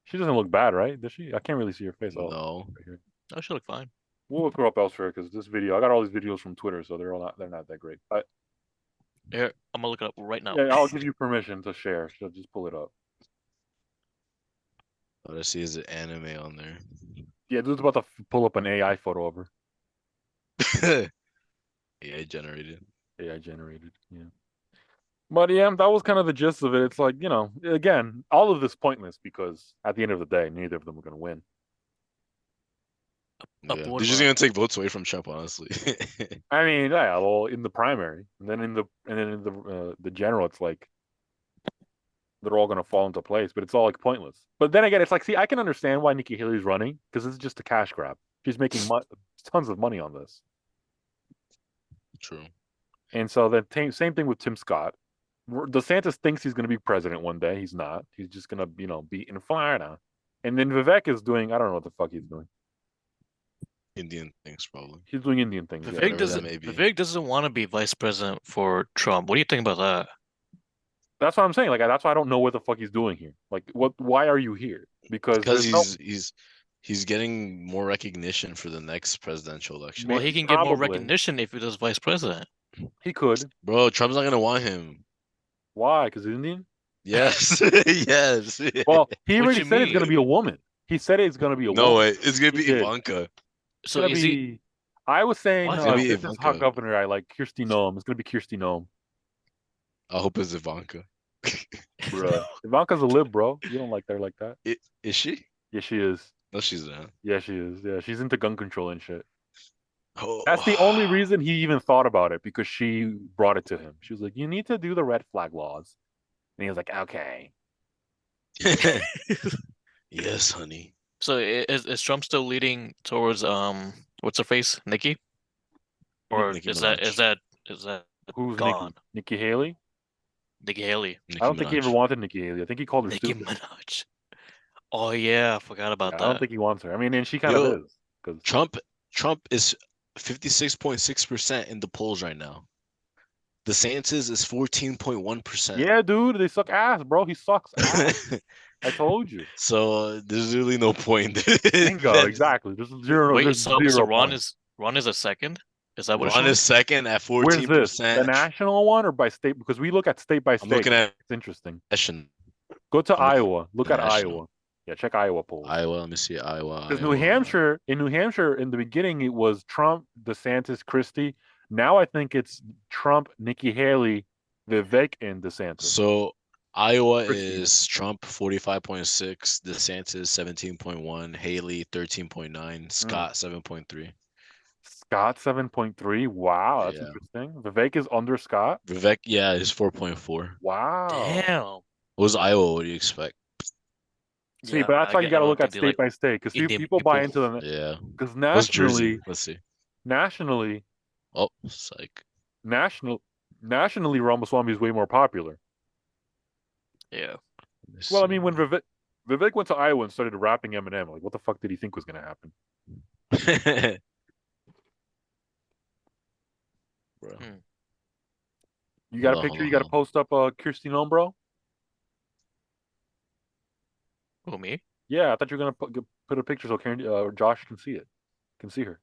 She doesn't look bad, right? Does she? I can't really see her face. Oh, No. right here. Oh, she look fine. We'll look her up elsewhere because this video, I got all these videos from Twitter, so they're not that great. But Here, I'm gonna look it up right now. yeah, I'll give you permission to share. So just pull it up. All I see is an anime on there. Yeah, dude's about to pull up an AI photo of her. AI generated. AI generated. Yeah. But yeah, that was kind of the gist of it. It's like, again, all of this pointless because at the end of the day, neither of them are going to win. Yeah. They're Upward just bar. gonna take votes away from Trump, honestly. I mean, yeah, well, in the primary, and then in the general, it's like they're all going to fall into place, but it's all like pointless. But then again, it's like, see, I can understand why Nikki Haley's running because it's just a cash grab. She's making tons of money on this. True. And so the same thing with Tim Scott. DeSantis thinks he's going to be president one day. He's not. He's just going to, be in Florida. And then Vivek is doing, I don't know what the fuck he's doing. Indian things, probably. He's doing Indian things. whatever that Vivek may be. doesn't want to be vice president for Trump. What do you think about that? That's what I'm saying. Like, that's why I don't know what the fuck he's doing here. Like, why are you here? Because he's getting more recognition for the next presidential election. Well, he can get more Probably. recognition if he does vice president. He could. Bro, Trump's not gonna want him. Why? Because he's Indian? Yes. Yes. Well, he What already you said it's going to mean? be a woman. He said it's going to be a No woman. way. It's gonna be He did. Ivanka. So It's is gonna he? be- I was saying, What? It's gonna be this is hot Ivanka. governor. I like Kirsty Noem. It's going to be Kirsty Noem. I hope it's Ivanka. Bruh. Ivanka's a lib, bro. You don't like her like that. Is she? Yeah, she is. No, she's not. Yeah, she is. Yeah, she's into gun control and shit. Oh, That's the only reason he even thought about it, because she brought it to him. She was like, "You need to do the red flag laws," and he was like, "Okay." Yes, honey. So is Trump still leading towards what's her face, Nikki? Or Nicki is Minaj. that Who's gone? Nikki Haley? Nikki Haley. Nicki I don't think he ever Minaj. wanted Nikki Haley. I think he called her Nicki stupid. Minaj. Oh yeah, I forgot Yeah, about I don't that. think he wants her. I mean, and she kind Yo, of is. Because Trump is 56.6% in the polls right now. DeSantis is 14.1%. yeah, dude, they suck ass, bro. He sucks ass. I told you. So there's really no point. Bingo, exactly. There's zero. Wait, There's so 0 Ron points. is a second? Is that what it's Ron showing? is second at Where's this? The 14%. national one or by state? Because we look at state by I'm state. looking at It's interesting. national. Go to I'm looking Iowa. Look at at national. Iowa. Yeah, check Iowa polls. Iowa, let me see. Iowa. Because New Hampshire, in the beginning, it was Trump, DeSantis, Christie. Now I think it's Trump, Nikki Haley, Vivek, and DeSantis. So Iowa Christie. is Trump 45.6, DeSantis 17.1, Haley 13.9, Scott 7.3. Scott 7.3. Wow, that's Yeah. interesting. Vivek is under Scott. Vivek, yeah, is 4.4. Wow. Damn. What was Iowa? What do you expect? See, Yeah, but that's why you I got to don't look at think they state like by state, because Indian people buy people. into them. Yeah. Because What's Jersey? nationally, Let's see. Oh, psych. nationally, Ramaswamy is way more popular. Yeah. Let's Well, I mean, when see. Vivek went to Iowa and started rapping Eminem, like, what the fuck did he think was gonna happen? Bro. You got a Hold on, picture? hold on, You got to hold post up Kirsty Noem, bro? Who, me? Yeah, I thought you were gonna put a picture so Karen, Josh can see it, can see her.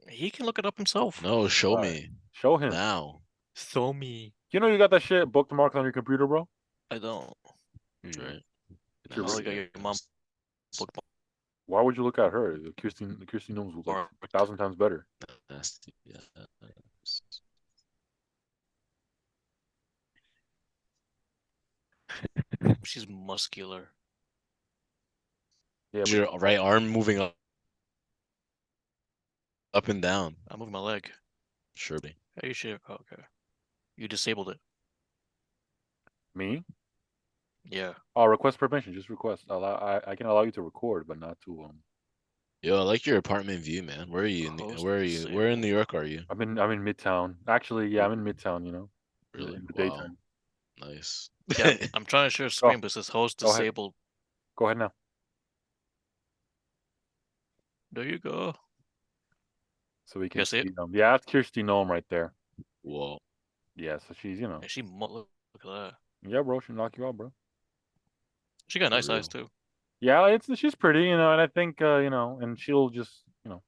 He can look it up himself. No, show All right. me Show him. now. So me. You know you got that shit bookmarked on your computer, bro? I don't. Right. It's your Oh, birthday. you got your mom bookmark. Why would you look at her? Kirsty Noem's was like 1,000 times better. Nasty. Yeah. She's muscular. Yeah, but Your right arm moving up and down. I moved my leg. Surely. Are you sure? Oh, okay. You disabled it. me? Yeah. Oh, request permission. Just request. I can allow you to record, but not to Yo, I like your apartment view, man. Where are you? Host Where are you? Where in New York are you? I'm in Midtown. Actually, yeah, I'm in Midtown. You know, Really? in the Wow. daytime. Nice. Yeah, I'm trying to share screen, but it says host Go ahead. disabled. Go ahead now. There you go. So we can You see see it? them. Yeah, that's Kirsty Noem right there. Whoa. Yeah, so she's, you know. Yeah, look at that. Yeah, bro, she'll knock you out, bro. She got nice real. eyes too. Yeah, she's pretty, you know, and I think, you know, and she'll just, you know,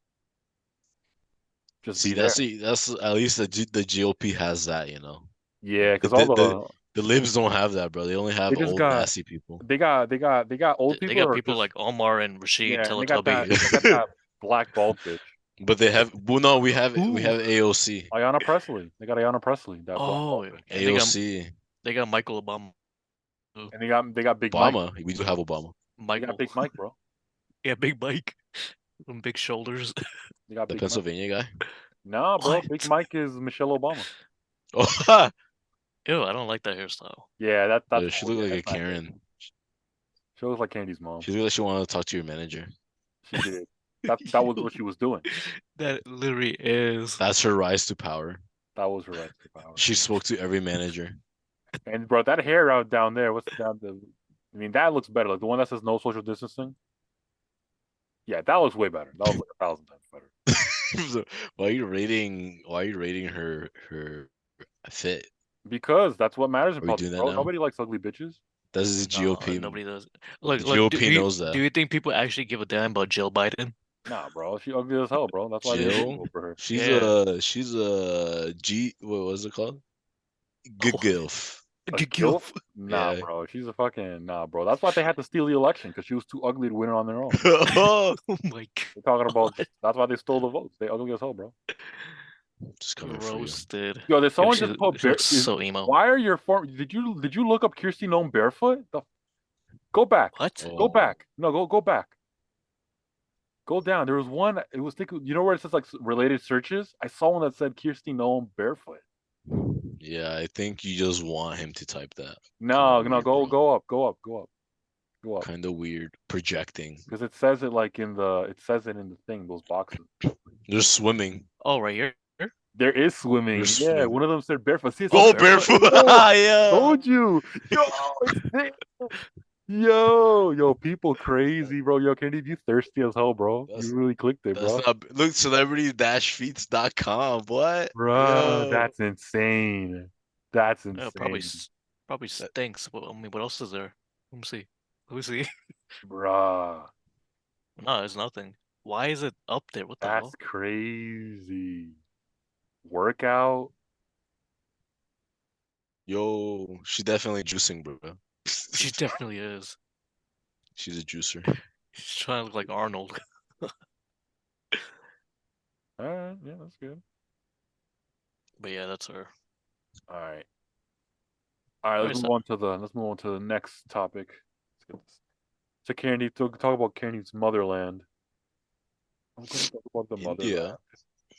just See, be there. that's at least the GOP has that, you know. Yeah, because The, all the libs don't have that, bro. They only have they just old got nasty people. they got old They people got or people just, like Omar and Rashid yeah, and they got Teletubby. that black bald bitch. But they have well, no, we have Ooh. AOC. Ayanna Presley. They got Ayanna Presley, that black Oh, bald bitch. and AOC. they got Michael Obama. And they got Big Mike. Obama. We do have Obama. They Michael. got Big Mike, bro. Yeah, Big Mike. Them big shoulders. They got The Big Mike. Pennsylvania guy. Nah, bro. What? Big Mike is Michelle Obama. Oh, Ew, I don't like that hairstyle. Yeah, that's she cool. looked Yeah, like a that's not good. Karen. She looks like Candy's mom. She looked like she wanted to talk to your manager. She did. That was what she was doing. That literally is. That's her rise to power. That was her right to power. She spoke to every manager. And bro, that hair out down there, what's down the? I mean, that looks better. Like the one that says no social distancing. Yeah, that looks way better. That was like 1,000 times better. Why are you rating her fit? Because that's what matters in Are we politics, doing that bro. now? Nobody likes ugly bitches. That's the No, GOP. nobody does. The Look, GOP knows that. Do you think people actually give a damn about Jill Biden? Nah, bro, she ugly as hell, bro. That's why they didn't Jill, vote for her. she's Yeah. a G. What was it called? Good Oh. gilf. A Gilf. gilf? Nah, Yeah. bro. She's a fucking bro. That's why they had to steal the election because she was too ugly to win it on their own. Oh, Oh my They're talking about God. that's why they stole the votes. They ugly as hell, bro. Just coming for you. Roasted. Yo, did someone she, just put she looks so emo. Why are your form? Did you look up Kirsty Noem barefoot? Go back. What? Go Oh. back. No, go back. Go down. There was one. It was you know where it says like related searches. I saw one that said Kirsty Noem barefoot. Yeah, I think you just want him to type that. No, Kinda weird, go bro. go up. Kind of weird. Projecting. Because it says it like it says it in the thing, those boxes. They're swimming. Oh, right here. There is swimming. There's Yeah, swimming. one of them said barefoot. See, it's Go all barefoot. Yo, Yeah. told you. Yo, it's there. Yo, people crazy, bro. Yo, Kennedy, you thirsty as hell, bro. That's- You really clicked it, That's bro. not look celebrity-feeds.com. What? Bro, Yo. that's insane. That's Yeah, insane. probably stinks. I mean, what else is there? Let me see. Bruh, No, there's nothing. Why is it up there? What the that's hell? crazy. Workout. Yo, she definitely juicing, bro. She definitely is. She's a juicer. She's trying to look like Arnold. All right, yeah, that's good. But yeah, that's her. All right. Let's move on to the next topic. Let's get this. So Kennedy, talk about Kennedy's motherland. I'm going to talk about the India. motherland.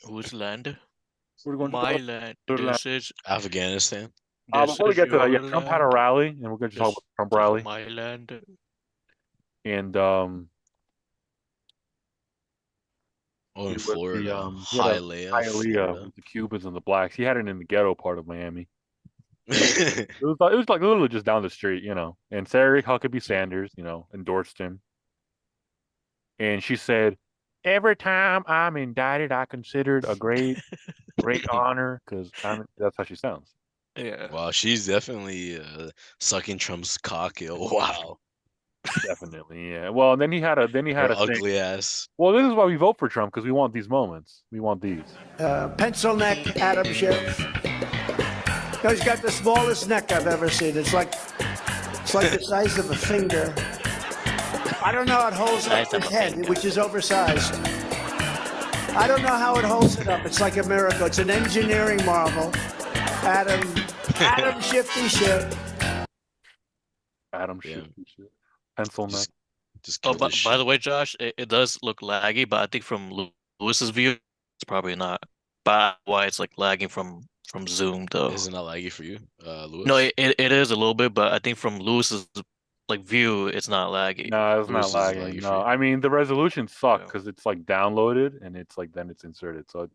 Whose land? We're going to My talk land. motherland. This is Afghanistan. before we is get to that, yeah, your Trump had a land. rally, and we're going to talk This about the Trump is rally. my land. And Oh, it in was Florida. he had a Hialeah, Hialeah Florida. with the Cubans and the blacks. He had it in the ghetto part of Miami. It was like literally just down the street, you know. And Sarah Huckabee Sanders, you know, endorsed him. And she said, "Every time I'm indicted, I consider it a great honor," because that's how she sounds. Yeah. Wow, she's definitely sucking Trump's cock. Yo. Wow. Definitely, yeah. Well, then he had a Her thing. ugly ass. Well, this is why we vote for Trump, because we want these moments. We want these. Pencil neck Adam Schiff. No, he's got the smallest neck I've ever seen. It's like the size of a finger. I don't know how it holds up Size of his a head, finger. which is oversized. I don't know how it holds it up. It's like a miracle. It's an engineering marvel. Adam Shifty Schiff. Adam Yeah. shit. Pencil neck. Just Oh, kill this by shit. the way, Josh, it does look laggy, but I think from Lewis's view, it's probably not. But why it's like lagging from Zoom though. Isn't that laggy for you, Lewis? No, it is a little bit, but I think from Lewis's like view, it's not laggy. No, it's Lewis not is lagging. laggy for No, you. I mean the resolution sucks Yeah. because it's like downloaded and it's like then it's inserted. So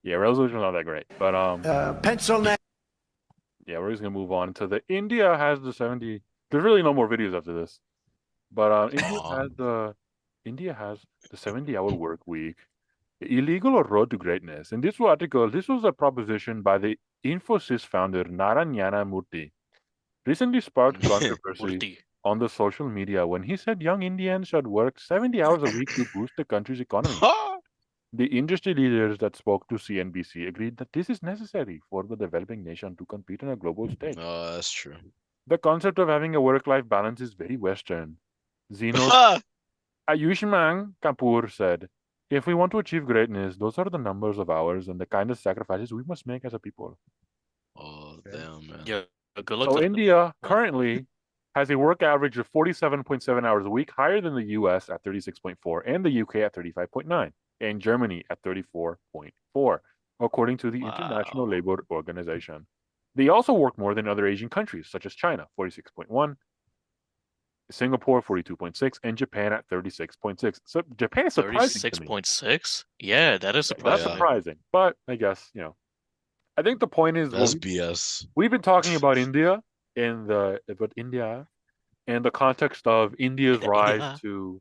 yeah, resolution's not that great. But Pencil neck. yeah, we're just gonna move on to the India has the 70. There's really no more videos after this. But India has the 70-hour work week. Illegal or road to greatness. In this article, this was a proposition by the Infosys founder Narayana Murthy. Recently sparked controversy Murthy. on the social media when he said young Indians should work 70 hours a week to boost the country's economy. The industry leaders that spoke to CNBC agreed that this is necessary for the developing nation to compete on a global stage. Oh, that's true. The concept of having a work-life balance is very Western. Zeno Ayushman Kapoor said, "If we want to achieve greatness, those are the numbers of hours and the kind of sacrifices we must make as a people." Oh, damn, man. Yeah, good luck So to India currently has a work average of 47.7 hours a week, higher than the US at 36.4 and the UK at 35.9 and Germany at 34.4, according to the International Wow. Labour Organization. They also work more than other Asian countries, such as China, 46.1, Singapore, 42.6, and Japan at 36.6. So Japan is surprising to me. 36.6? Yeah, that is That's surprising. surprising, but I guess, you know. I think the point is, That's BS. we've been talking about India in the context of India's India. rise to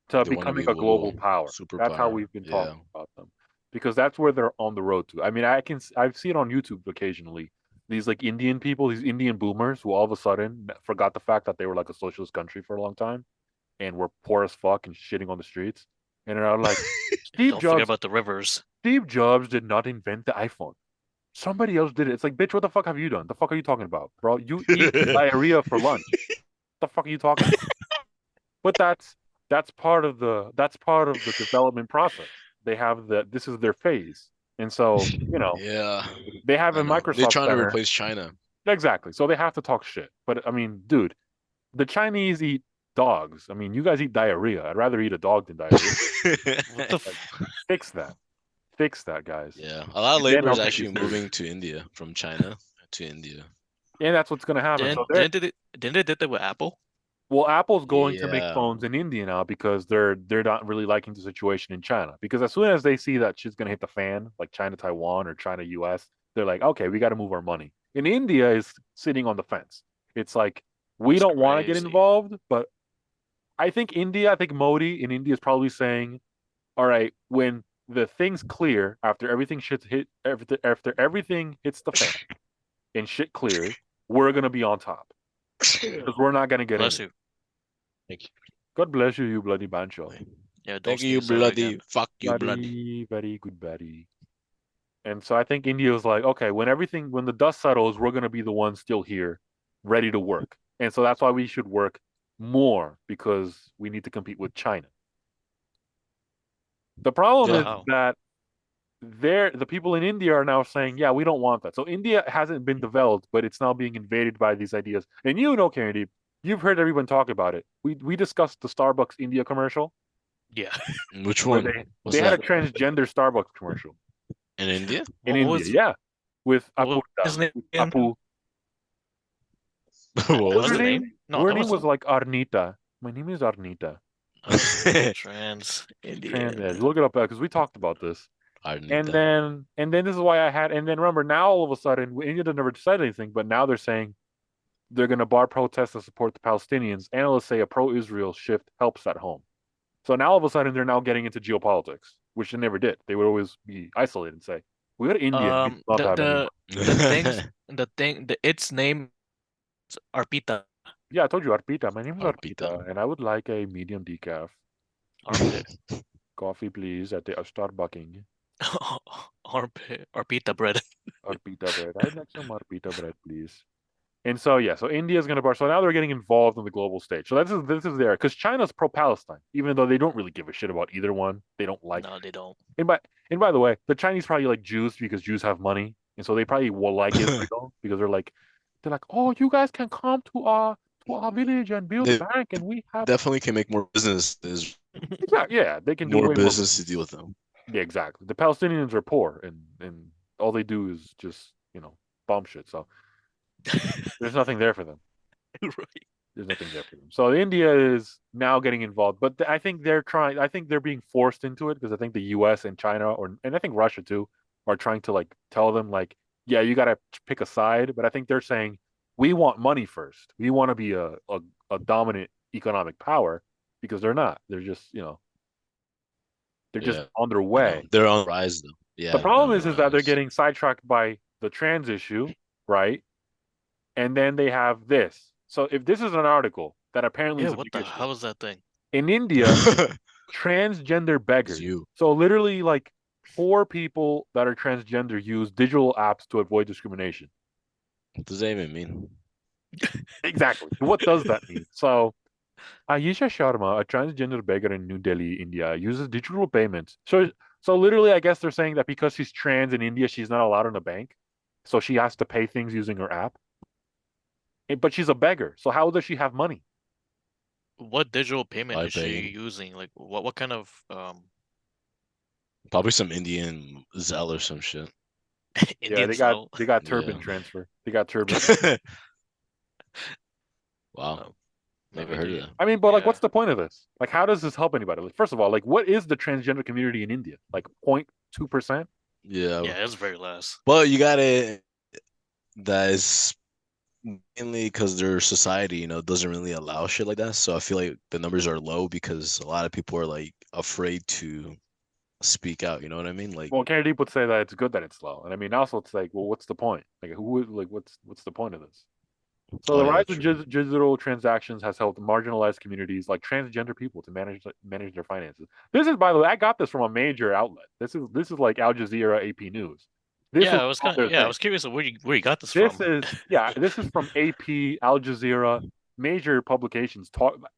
They wanna becoming be a global power. superpower. That's how we've been Yeah. talking about them, because that's where they're on the road to. I mean, I've seen on YouTube occasionally these like Indian people, these Indian boomers who all of a sudden forgot the fact that they were like a socialist country for a long time and were poor as fuck and shitting on the streets, and are like, Don't forget about the rivers. Steve Jobs did not invent the iPhone. Somebody else did it. It's like, bitch, what the fuck have you done? The fuck are you talking about, bro? You eat diarrhea for lunch. What the fuck are you talking about? But that's that's part of the development process. They have this is their phase, and so Yeah, they have I a know. They're Microsoft trying to Center. replace China. Exactly. So they have to talk shit. But I mean, dude, the Chinese eat dogs. I mean, you guys eat diarrhea. I'd rather eat a dog than diarrhea. What the Like, fix that. Fix that, guys. Yeah, a lot of And then labor I'll is take you actually serious. moving to India from China to India. And that's what's going to happen. So didn't they did that with Apple? well, Apple's going to make Yeah. phones in India now because they're not really liking the situation in China. Because as soon as they see that shit's going to hit the fan, like China Taiwan or China US, they're like, okay, we got to move our money. And India is sitting on the fence. It's like we That's don't want to get crazy. involved, but I think Modi in India is probably saying, all right, when the thing's clear after everything after everything hits the fan and shit clears, we're gonna be on top because we're not gonna get Bless in. you. Thank you. God bless you, you bloody bancho. Yeah, don't Thank you, sneeze ever bloody. again. Fuck you, bloody. Bloody, very good buddy. And so I think India was like, okay, when the dust settles, we're gonna be the ones still here, ready to work. And so that's why we should work more because we need to compete with China. The problem Yeah. is Wow. that the people in India are now saying, yeah, we don't want that. So India hasn't been developed, but it's now being invaded by these ideas. And Kennedy, you've heard everyone talk about it. We discussed the Starbucks India commercial Yeah. Which where one? What's they had a that? transgender Starbucks commercial In India? in What India, was yeah, with what was his Apu. name With again? Apu. What That What was was her was the it? name? name? No, Her that name was was like Arnita. My name is Arnita. trans Trans. Indian. Look it up because we talked about this. And Arnita. then this is why and then remember now all of a sudden India never decided anything, but now they're saying they're going to bar protests to support the Palestinians. Analysts say a pro-Israel shift helps at home. So now all of a sudden they're now getting into geopolitics, which they never did. They would always be isolated and say, "We got India, and we love to have anyone." Its name is Arpita. Yeah, I told you Arpita. My name is Arpita. Arpita, and I would like a medium decaf Armpit. coffee, please, at the Starbucking. Armpit. Arpita bread. Arpita bread. I'd like some Arpita bread, please. And so yeah, so India's going to bar. So now they're getting involved in the global stage. So this is there because China's pro-Palestine, even though they don't really give a shit about either one. They don't like. No, they don't. And by the way, the Chinese probably like Jews because Jews have money, and so they probably will like Israel because they're like, oh, you guys can come to our village and build a They bank, and we have definitely can make more business. There's yeah, they can do more way business to deal with them. Yeah, exactly. The Palestinians are poor, and all they do is just bomb shit. So there's nothing there for them. Right. There's nothing there for them. So India is now getting involved, but I think they're trying. I think they're being forced into it because I think the U.S. and China, and I think Russia too, are trying to like tell them like, yeah, you got to pick a side. But I think they're saying we want money first. We want to be a dominant economic power because they're not. They're just they're just Yeah. on their I know. way. They're on the rise though. Yeah. The they're problem on is the that they're rise. getting sidetracked by the trans issue, right? And then they have this. So if this is an article that apparently Yeah, is a what big the issue hell is that thing? in India, transgender beggars. you. So literally, like poor people that are transgender use digital apps to avoid discrimination. What does that even mean? Exactly. What does that mean? So Ayesha Sharma, a transgender beggar in New Delhi, India, uses digital payments. So literally, I guess they're saying that because she's trans in India, she's not allowed in a bank, so she has to pay things using her app. But she's a beggar, so how does she have money? What digital payment By is she paying. using? Like what kind of Probably some Indian Zelle or some shit. Indian they Zelle? got turban Yeah. transfer. They got turban. Wow. No, Never heard of that. I mean, but like, Yeah. what's the point of this? Like, how does this help anybody? Like, first of all, like, what is the transgender community in India? Like 0.2%? Yeah. Yeah, it's very less. Well, you got it. That is mainly because their society, doesn't really allow shit like that. So I feel like the numbers are low because a lot of people are like afraid to speak out. You know what I mean? Like, Well, Kennedy would say that it's good that it's low, and I mean, also it's like, well, what's the point? Like, what's the point of this? So the yeah, rise in true. digital transactions has helped marginalized communities like transgender people to manage their finances. This is, by the way, I got this from a major outlet. This is like Al Jazeera, AP News. This Yeah, is I was all kind their of I thing. was curious of where you got this This from. is this is from AP, Al Jazeera. major publications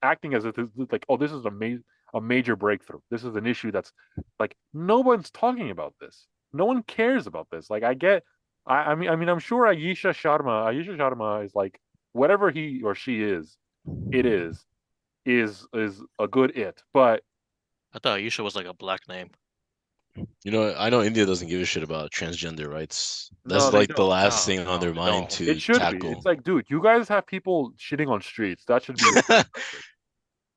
acting as if it's like, oh, this is a major breakthrough. This is an issue that's like no one's talking about this. No one cares about this. Like I mean, I'm sure Ayesha Sharma is like whatever he or she is, it is a good it. But I thought Yusha was like a black name. You know, I know India doesn't give a shit about transgender rights. That's no, they like the don't. last No, thing on no, their they mind don't. to It should be. tackle. It's like, dude, you guys have people shitting on streets. That should be your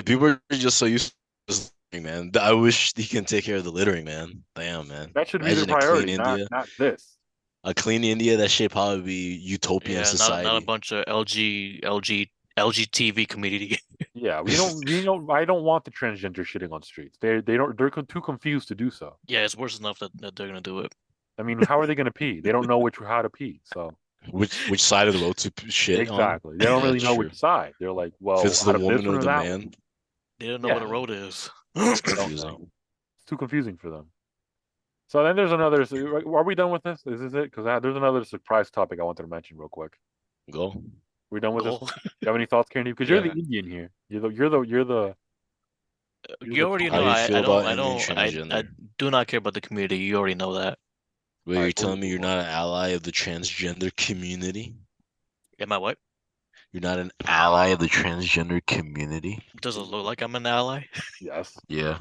People are just so used to this littering, man. I wish he can take care of the littering, man. Damn, man. that should be the Imagine a clean priority, India. not this. A clean India, that shit probably be utopian Yeah, society. not a bunch of LGTV community. Yeah, we don't. I don't want the transgender shitting on streets. They're too confused to do so. Yeah, it's worse enough that they're gonna do it. I mean, how are they going to pee? They don't know how to pee. So Which side of the road to shit on? exactly, they don't really That's know true. which side. They're like, well, If it's the out of this woman one or or the that one. man, They don't know Yeah. what a road is. it's They don't confusing. know. It's too confusing for them. So then there's another. So are we done with this? Is this it? Because there's another surprise topic I wanted to mention real quick. Go. We done with this? Cool. You have any thoughts, Candy? Because you're Yeah. the Indian here. You're the. You already How know. you I feel don't. about I Indian don't. I transgender? do not care about the community. You already know that. Wait, Alright, you're cool, telling me you're cool. not an ally of the transgender community? Am I what? You're not an ally of the transgender community? Does it look like I'm an ally? Yes. Yeah.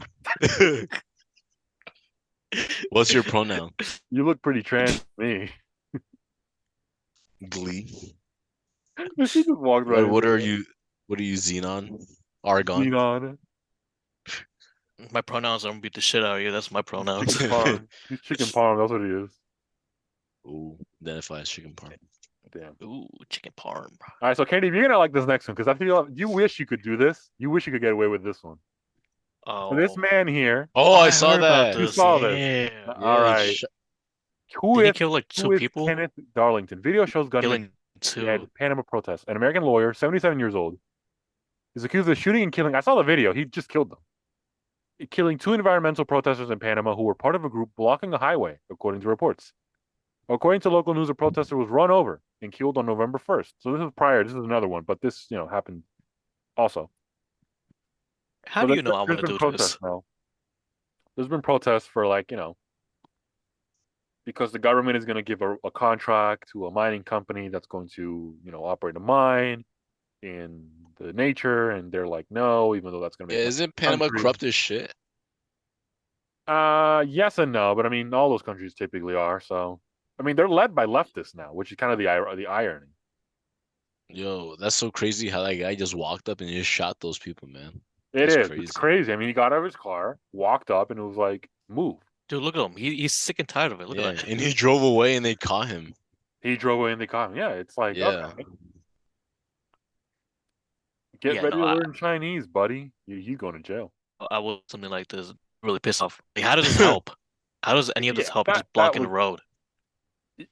What's your pronoun? You look pretty trans to me. Glee. She just walked right. What into are it. you? What are you, Xenon? Argon? Xenon. My pronouns are gonna beat the shit out of you. That's my pronouns. Chicken parm. He's chicken parm. That's what he is. Ooh, identify as chicken parm. Damn. Ooh, chicken parm. All right, so Candy, you're gonna like this next one because I feel you wish you could do this. You wish you could get away with this one. Oh, So this man here. Oh, I saw heard about that. You this. saw this. Yeah. All Yeah, right. sh- Who Did he is kill like who two is people? Kenneth Darlington? Video shows gunman Killing two. at Panama protests. An American lawyer, 77 years old, is accused of shooting and killing. I saw the video. He just killed them. Killing two environmental protesters in Panama who were part of a group blocking a highway, according to reports. According to local news, a protester was run over and killed on November 1st. So this is prior. This is another one, but this, happened also. How So do you know I there's want to been do protests this? now. There's been protests for because the government is going to give a contract to a mining company that's going to, operate a mine in the nature, and they're like, no, even though that's going to yeah, make isn't Panama country. corrupt as shit? Yes and no, but I mean, all those countries typically are. So, I mean, they're led by leftists now, which is kind of the irony. Yo, that's so crazy how that guy just walked up and just shot those people, man. It That's is. crazy. It's crazy. I mean, he got out of his car, walked up, and it was like, move. Dude, look at him. He's sick and tired of it. Look Yeah, at that. and he drove away and they caught him. He drove away and they caught him. Yeah, it's like, Yeah. okay. Get Yeah, ready no, to I- learn Chinese, buddy. You going to jail. I will something like this really piss off. Like, how does this help? How does any of this Yeah, help? Just that blocking the was- road.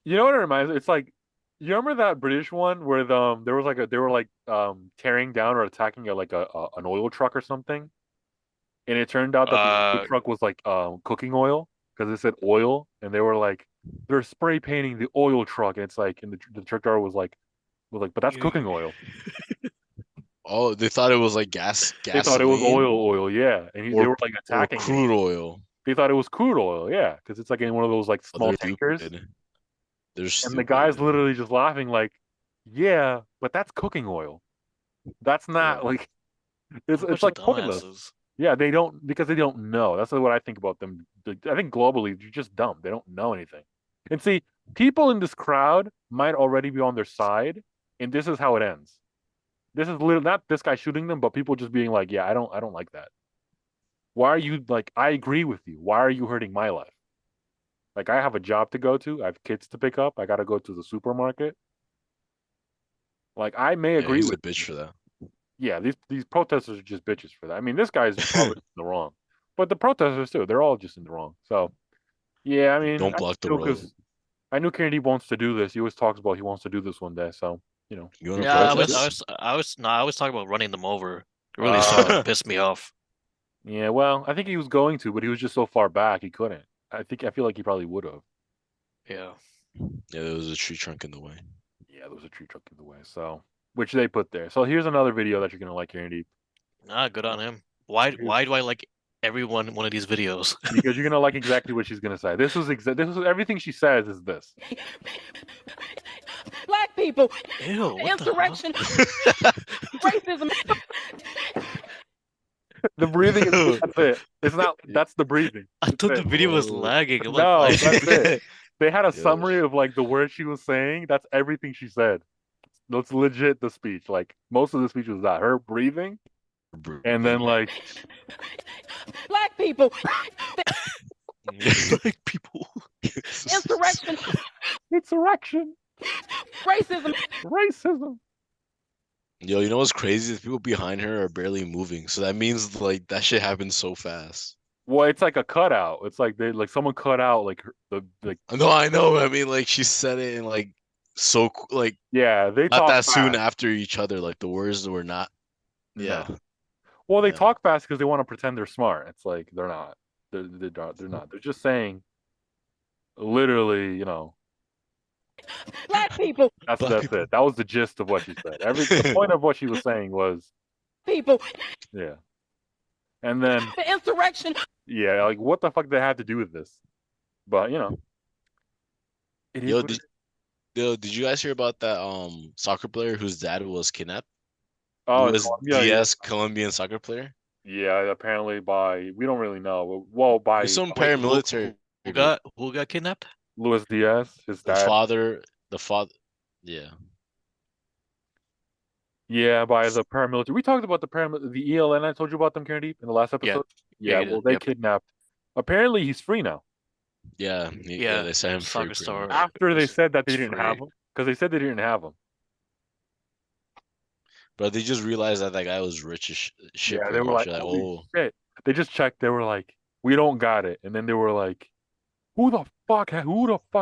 You know what it reminds me? It's like, you remember that British one where they were tearing down or attacking an oil truck or something, and it turned out that the truck was like cooking oil because it said oil, and they were like they're spray painting the oil truck, and it's like, and the truck driver was like, but that's cooking oil. Oh, they thought it was like gas. They thought it was gasoline oil, yeah, and they or- were like or attacking it. crude oil. They thought it was crude oil, yeah, because it's like in one of those like Oh, small they're tankers. stupid. They're And stupid. the guy's literally just laughing like, yeah, but that's cooking oil. That's not Yeah. like it's Bunch of like pointless. dumbasses. Yeah, they don't, because they don't know. That's what I think about them. I think globally, they're just dumb. They don't know anything. And see, people in this crowd might already be on their side, and this is how it ends. This is literally not this guy shooting them, but people just being like, yeah, I don't like that. Why are you like, I agree with you. Why are you hurting my life? Like, I have a job to go to. I have kids to pick up. I got to go to the supermarket. Like, I may Yeah, agree he's with a bitch for that. yeah, these protesters are just bitches for that. I mean, this guy's probably in the wrong, but the protesters too, they're all just in the wrong. So, yeah, I mean, Don't block the knew road. 'cause I knew Kennedy wants to do this. He always talks about he wants to do this one day. So, You want to Yeah, I protest? was talking about running them over. It really started to piss me off. yeah, well, I think he was going to, but he was just so far back he couldn't. I feel like he probably would have. Yeah. Yeah, there was a tree trunk in the way. Yeah, there was a tree truck in the way. So, which they put there. So here's another video that you're gonna like, Andy, Ah, good on him. Why do I like every one of these videos? because you're gonna like exactly what she's gonna say. This is everything she says is this. Black people, Ew, what the hell? insurrection, racism. The breathing is that's it. It's not. That's the breathing. I thought the it. video was Whoa. lagging. I'm No, like, that's it. They had a Yeah. summary of like the words she was saying. That's everything she said. That's legit the speech. Like most of the speech was that her breathing, and then like Black people, black people. insurrection, insurrection, racism. racism. Yo, you know what's crazy? The people behind her are barely moving, so that means like that shit happened so fast. Well, it's like a cutout. It's like they like someone cut out like like No, I know. I mean, like she said it in like like yeah they not talk that soon fast. after each other. Like the words were not. Yeah. No. Well, they Yeah. talk fast because they want to pretend they're smart. It's like they're not. They're not. They're just saying literally, you know. Black people, That's Black it. That was the gist of what she said. The point of what she was saying was people, yeah. And then the insurrection. yeah, like what the fuck did they have to do with this? But you know, it is Yo, what did, it is. yo, did you guys hear about that soccer player whose dad was kidnapped? Oh, Luis yeah, Diaz, Colombian soccer player. yeah. Apparently by we don't really know. Well, by There's some paramilitary. Who got kidnapped? Luis Diaz, his The dad. father. Yeah. Yeah, by the paramilitary. We talked about the ELN. I told you about them, Karen Deep, in the last episode. Yeah, Yeah, you well, did. they Yep. kidnapped. Apparently, he's free now. Yeah, Yeah, they set him free. soccer pretty star. much. After they said that they It's didn't free. have him, because they said they didn't have him. But they just realized that guy was rich as shit. Yeah, pretty they were much. like, They're holy oh, shit. They just checked. They were like, we don't got it. And then they were like, who the fuck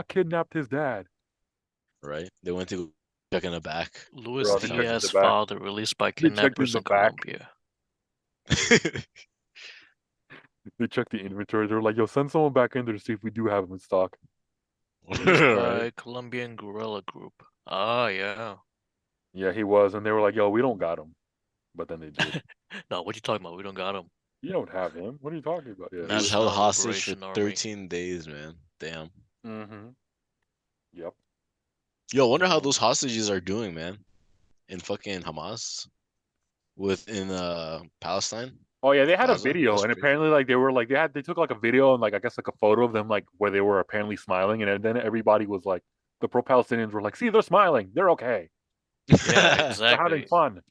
kidnapped his dad? right. They went to check in the back. Luis Bro, they checked in Diaz, the back. father, released by They checked in kidnappers the in back. Colombia. They checked the inventory. They were like, yo, send someone back in there to see if we do have him in stock. Released by Right. Colombian guerrilla group. Ah, yeah. Yeah, he was. And they were like, yo, we don't got him. But then they did. No, what you talking about? We don't got him. You don't have him. What are you talking about? Yeah. He was held National hostage for Liberation Army. 13 days, man. Damn. Mm-hmm. Yep. Yo, I wonder how those hostages are doing, man. In fucking Hamas, within Palestine. Oh yeah, they had a Gaza? video, That's and crazy. apparently, like they took like a video and like I guess like a photo of them like where they were apparently smiling, and then everybody was like, the pro-Palestinians were like, see, they're smiling, they're okay, Yeah, they're having exactly. fun.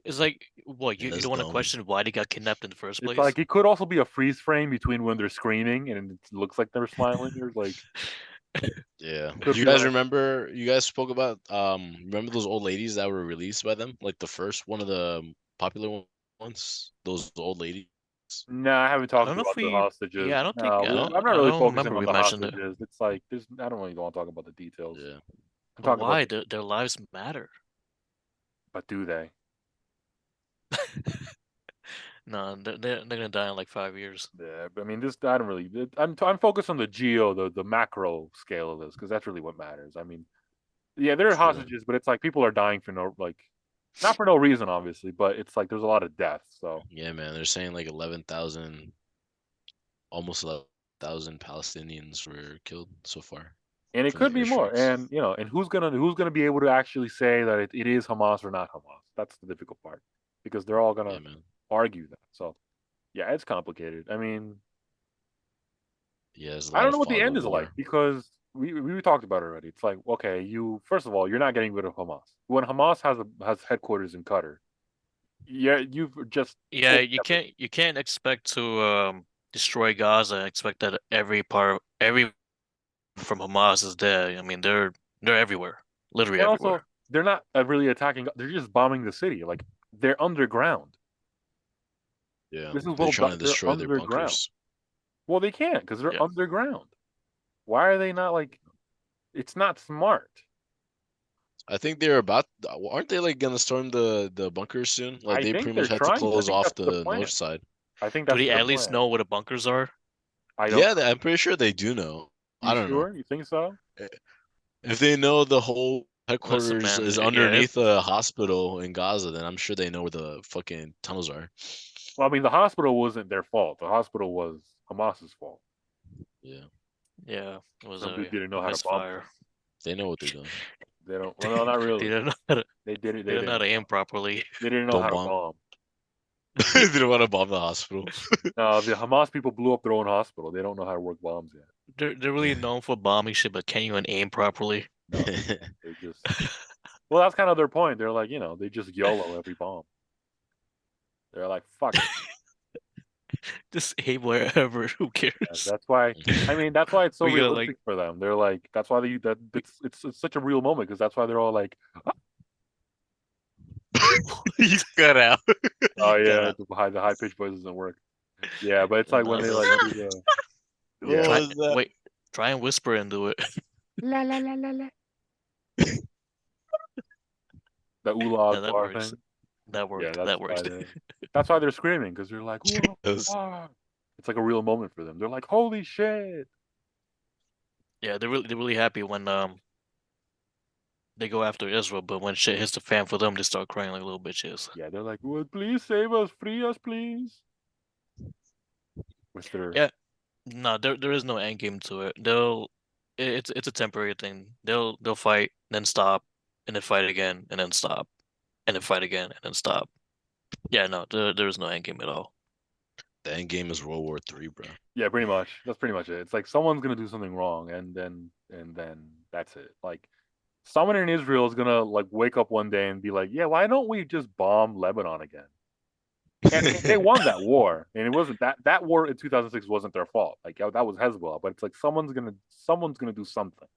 It's like, what, you That's don't want to dumb. question why they got kidnapped in the first It's place? like it could also be a freeze frame between when they're screaming and it looks like they're smiling. You're like, Yeah. Could Do you be guys like- remember? You guys spoke about remember those old ladies that were released by them? Like the first one of the popular ones. Those old ladies. nah, I haven't talked don't know about if the we- hostages. yeah, I don't think- No, I don't- I'm not I really don't focusing remember on we the mentioned it. hostages. It's like I don't really want to talk about the details. Yeah. I'm talking Why? about, Their lives matter. but do they? No, they're gonna die in like 5 years. Yeah, but I mean, I don't really. I'm focused on the the macro scale of this because that's really what matters. I mean, yeah, there are True. hostages, but it's like people are dying for not for no reason, obviously, but it's like there's a lot of deaths. So Yeah, man. They're saying like 11,000, almost 11,000 Palestinians were killed so far. and it from the could be more. airstrikes. And and who's gonna be able to actually say that it is Hamas or not Hamas? That's the difficult part because they're all gonna Yeah, man. argue that. So yeah, it's complicated. I mean, Yeah, there's a I lot don't of know what the fog end of is like war. because we talked about it already. It's like, okay, first of all, you're not getting rid of Hamas. When Hamas has headquarters in Qatar, yeah, you've just Yeah, you can't expect to destroy Gaza and expect that every from Hamas is there. I mean, they're everywhere, literally and everywhere. also they're not really attacking. They're just bombing the city. Like they're underground. Yeah, This is they're what trying to they're destroy their underground. bunkers. Well, they can't because they're Yeah. underground. Why are they not like? It's not smart. I think they're aren't they like gonna storm the bunkers soon? Like I they think pretty much they're had to trying- I close think off that's the the plan. north side. I think Do that's they their at least plan. know where the bunkers are? I don't. Yeah, I'm pretty sure they do know. You I don't sure? know. You think so? If they know the whole headquarters man, is yeah, underneath a hospital in Gaza, then I'm sure they know where the fucking tunnels are. Well, I mean, the hospital wasn't their fault. The hospital was Hamas's fault. Yeah, yeah, it was Some a dude didn't know how to bomb. misfire. they know what they're doing. They don't. Well, no, not They really. didn't know how to, They did it. they didn't know how to aim properly. They didn't know Don't how to bomb. bomb. They didn't want to bomb the hospital. No, the Hamas people blew up their own hospital. They don't know how to work bombs yet. They're really known for bombing shit, but can you even aim properly? No, they just. Well, that's kind of their point. They're like, they just YOLO every bomb. They're like, fuck it. Just aim wherever. Who Yeah, cares? that's why. I mean, that's why it's so We gotta, realistic for them. They're like, that's why it's such a real moment because that's why they're all like, He's cut out. oh Cut yeah, out. the high pitched voice doesn't work. Yeah, but it's like when No, they no. like do the yeah. What was that? Wait, try and whisper into it. La la la la la. The Ula Yeah, that Akbar works. thing. That worked. Yeah, that worked. that's why they're screaming because they're like, "Ula Those- Akbar." It's like a real moment for them. They're like, "Holy shit!" Yeah, they're really happy when they go after Israel, but when shit hits the fan for them, they start crying like little bitches. Yeah, they're like, "Well, please save us, free us, please." With their Yeah. No, there is no end game to it. It's a temporary thing. They'll fight, then stop, and then fight again, and then stop, and then fight again, and then stop. Yeah, no, there is no end game at all. The end game is World War III, bro. yeah, pretty much. That's pretty much it. It's like someone's gonna do something wrong, and then that's it. Like someone in Israel is gonna like wake up one day and be like, "Yeah, why don't we just bomb Lebanon again?" And they won that war, and it wasn't that war in 2006 wasn't their fault. Like that was Hezbollah, but it's like someone's gonna do something.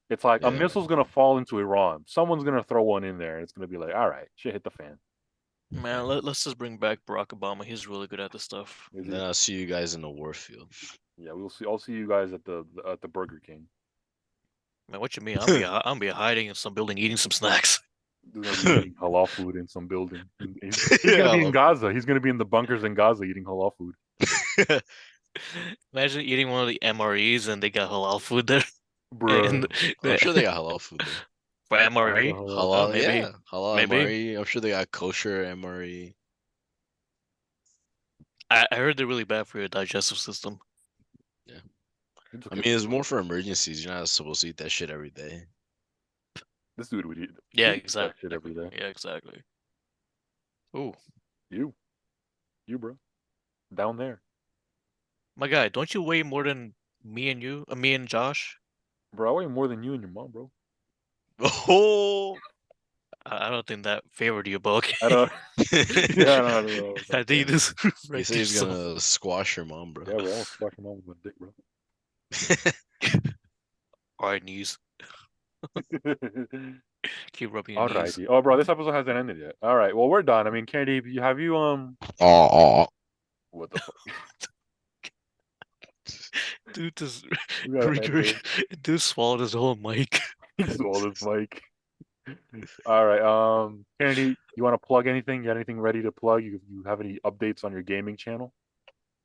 It's like a Yeah. missile's gonna fall into Iran. Someone's gonna throw one in there, and it's gonna be like, all right, shit hit the fan. Man, let's just bring back Barack Obama. He's really good at this stuff. Is And then I'll see you guys in the war field. Yeah, we'll see. I'll see you guys at the Burger King. Man, what you mean? I'm be hiding in some building eating some snacks. There's gonna be eating halal food in some building. He's gonna be in Gaza. He's gonna be in the bunkers in Gaza eating halal food. Imagine eating one of the MREs and they got halal food there. Bro, And I'm sure they got halal food there. for MRE. Halal, maybe. yeah. Halal Maybe. MRE. I'm sure they got kosher MRE. I heard they're really bad for your digestive system. It's I okay. mean, it's more for emergencies. You're not supposed to eat that shit every day. This dude would eat. Yeah, he'd eat that shit every day. Yeah, exactly. Ooh, You, bro, down there, my guy, don't you weigh more than me and Josh? bro. I weigh more than you and your mom, bro. Oh, I don't think that favored you, but okay. I don't. Yeah, I don't know. I think this he right said he's yourself. gonna squash your mom, bro. Yeah, bro. I'll squash your mom with my dick, bro. All right, knees. Keep rubbing your knees. Alrighty. Oh, bro, this episode hasn't ended yet. All right. Well, we're done. I mean, Candy, have you Oh, what the fuck? Dude, just We gotta end this. dude swallowed his whole mic. He swallowed his mic. All right. Kennedy, you want to plug anything? You got anything ready to plug? You have any updates on your gaming channel?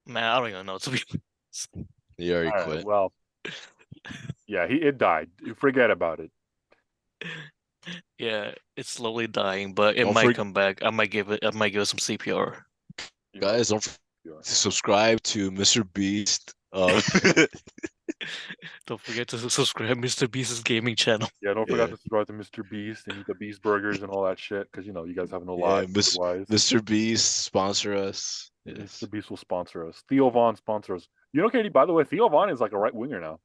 Man, I don't even know, to be honest. he already All right, quit. well, yeah, it died. Forget about it. Yeah, it's slowly dying, but it Don't might forg- come back. I might give it some CPR. Guys, don't subscribe to Mr. Beast. Don't forget to subscribe Mr. Beast's gaming channel. Yeah, don't forget Yeah. to subscribe to Mr. Beast and eat the Beast burgers and all that shit because you guys have no Yeah, lives. Otherwise, Mr. Beast sponsor us. Yes. Mr. Beast will sponsor us. Theo Vaughn sponsor us. Katie, by the way, Theo Vaughn is like a right winger now.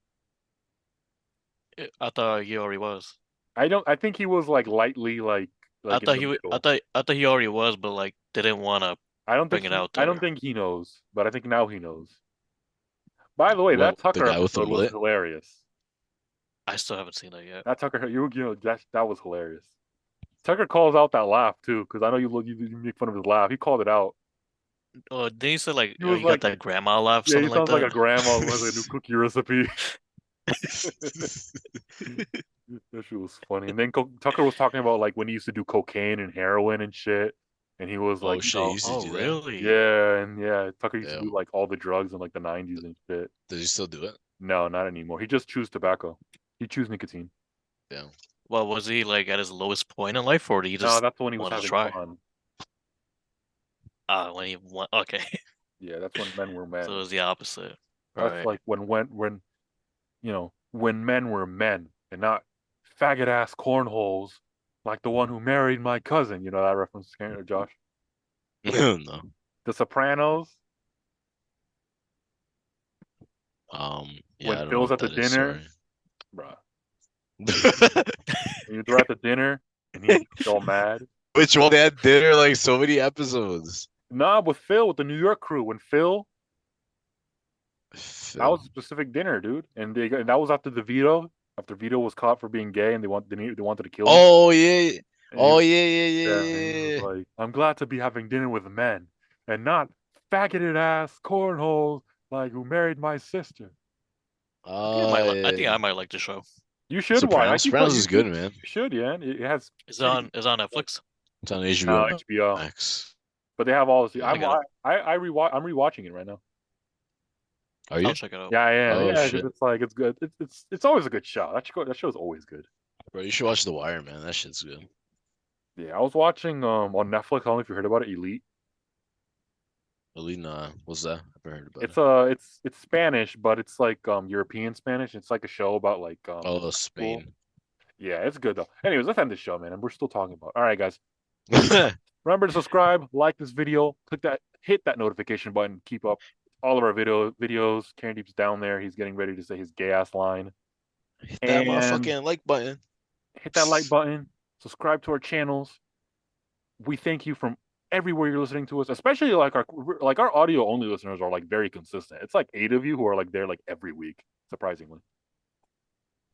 I thought he already was. I think he was like lightly like I in thought the he middle. I thought he already was, but like didn't want to I don't bring think it out I don't there. think he knows, but I think now he knows. By the way, Well, that Tucker the guy with the episode was mullet? hilarious. I still haven't seen that yet. That Tucker, that was hilarious. Tucker calls out that laugh too, because I know you make fun of his laugh. He called it out. Oh, didn't he say like He was you like- got that grandma laugh, Yeah, he something like sounds like that? a grandma with a new cookie recipe. That shit was funny. And then Tucker was talking about like when he used to do cocaine and heroin and shit, and he was Oh like, shit, he used to Oh, do that. really? yeah, Tucker used to Yeah. do like all the drugs in like the 90s and shit. Does he still do it? No, not anymore. He just chews tobacco. He chews nicotine. Yeah. Well, was he like at his lowest point in life, or did he No, just that's when he was want to having try? fun. When he won. Okay, Yeah, that's when men were so men. it was the opposite. That's Right. like when when men were men and not faggot ass cornholes like the one who married my cousin. You know that reference, Josh? No. The Sopranos. Yeah, When I don't know Phil's what at the that is. dinner, Sorry. bruh. They're at the dinner and he's all mad. Which one? They had dinner like so many episodes. Nah, with Phil, with the New York crew. When Phil, that was a Phil. specific dinner, dude, and that was after the Vito. After Vito was caught for being gay, and they wanted to kill him. Oh yeah. And he Oh was, yeah, yeah, yeah, yeah, and he was yeah. like, "I'm glad to be having dinner with men, and not faggoted ass cornholes like who married my sister." I think I Yeah. might like the show. You should watch. I keep Sopranos you is good, should man. you should, yeah. It has Is pretty on Netflix? It's on HBO HBO, Max. but they have all this. Yeah. I'm I'm rewatching it right now. Are I'll you? check it out. Yeah, I am. Oh Yeah, because shit. it's like it's good. It's always a good show. That show's always good. Bro, you should watch The Wire, man. That shit's good. Yeah, I was watching on Netflix. I don't know if you heard about it. Elite. Alina, what's that? I've never heard about It's it. it's Spanish, but it's like European Spanish. It's like a show about like Oh, school. Spain. Yeah, it's good though. Anyways, let's end this show, man. And we're still talking about. All right, guys. Remember to subscribe, like this video, hit that notification button, keep up all of our videos. Karen Deep's down there. He's getting ready to say his gay ass line. Hit that And motherfucking like button. hit that like button. Subscribe to our channels. We thank you from everywhere you're listening to us, especially like our audio only listeners are like very consistent. It's like 8 of you who are like there like every week, surprisingly.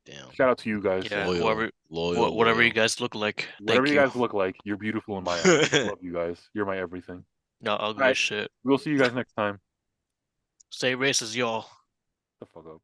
Damn. Shout out to you guys. Yeah, Loyal, whatever you loyal. guys look like. Whatever Thank you you. guys look like, you're beautiful in my eyes. I love you guys. You're my everything. Not ugly All as right. shit. We'll see you guys next time. Stay racist, y'all. The fuck up.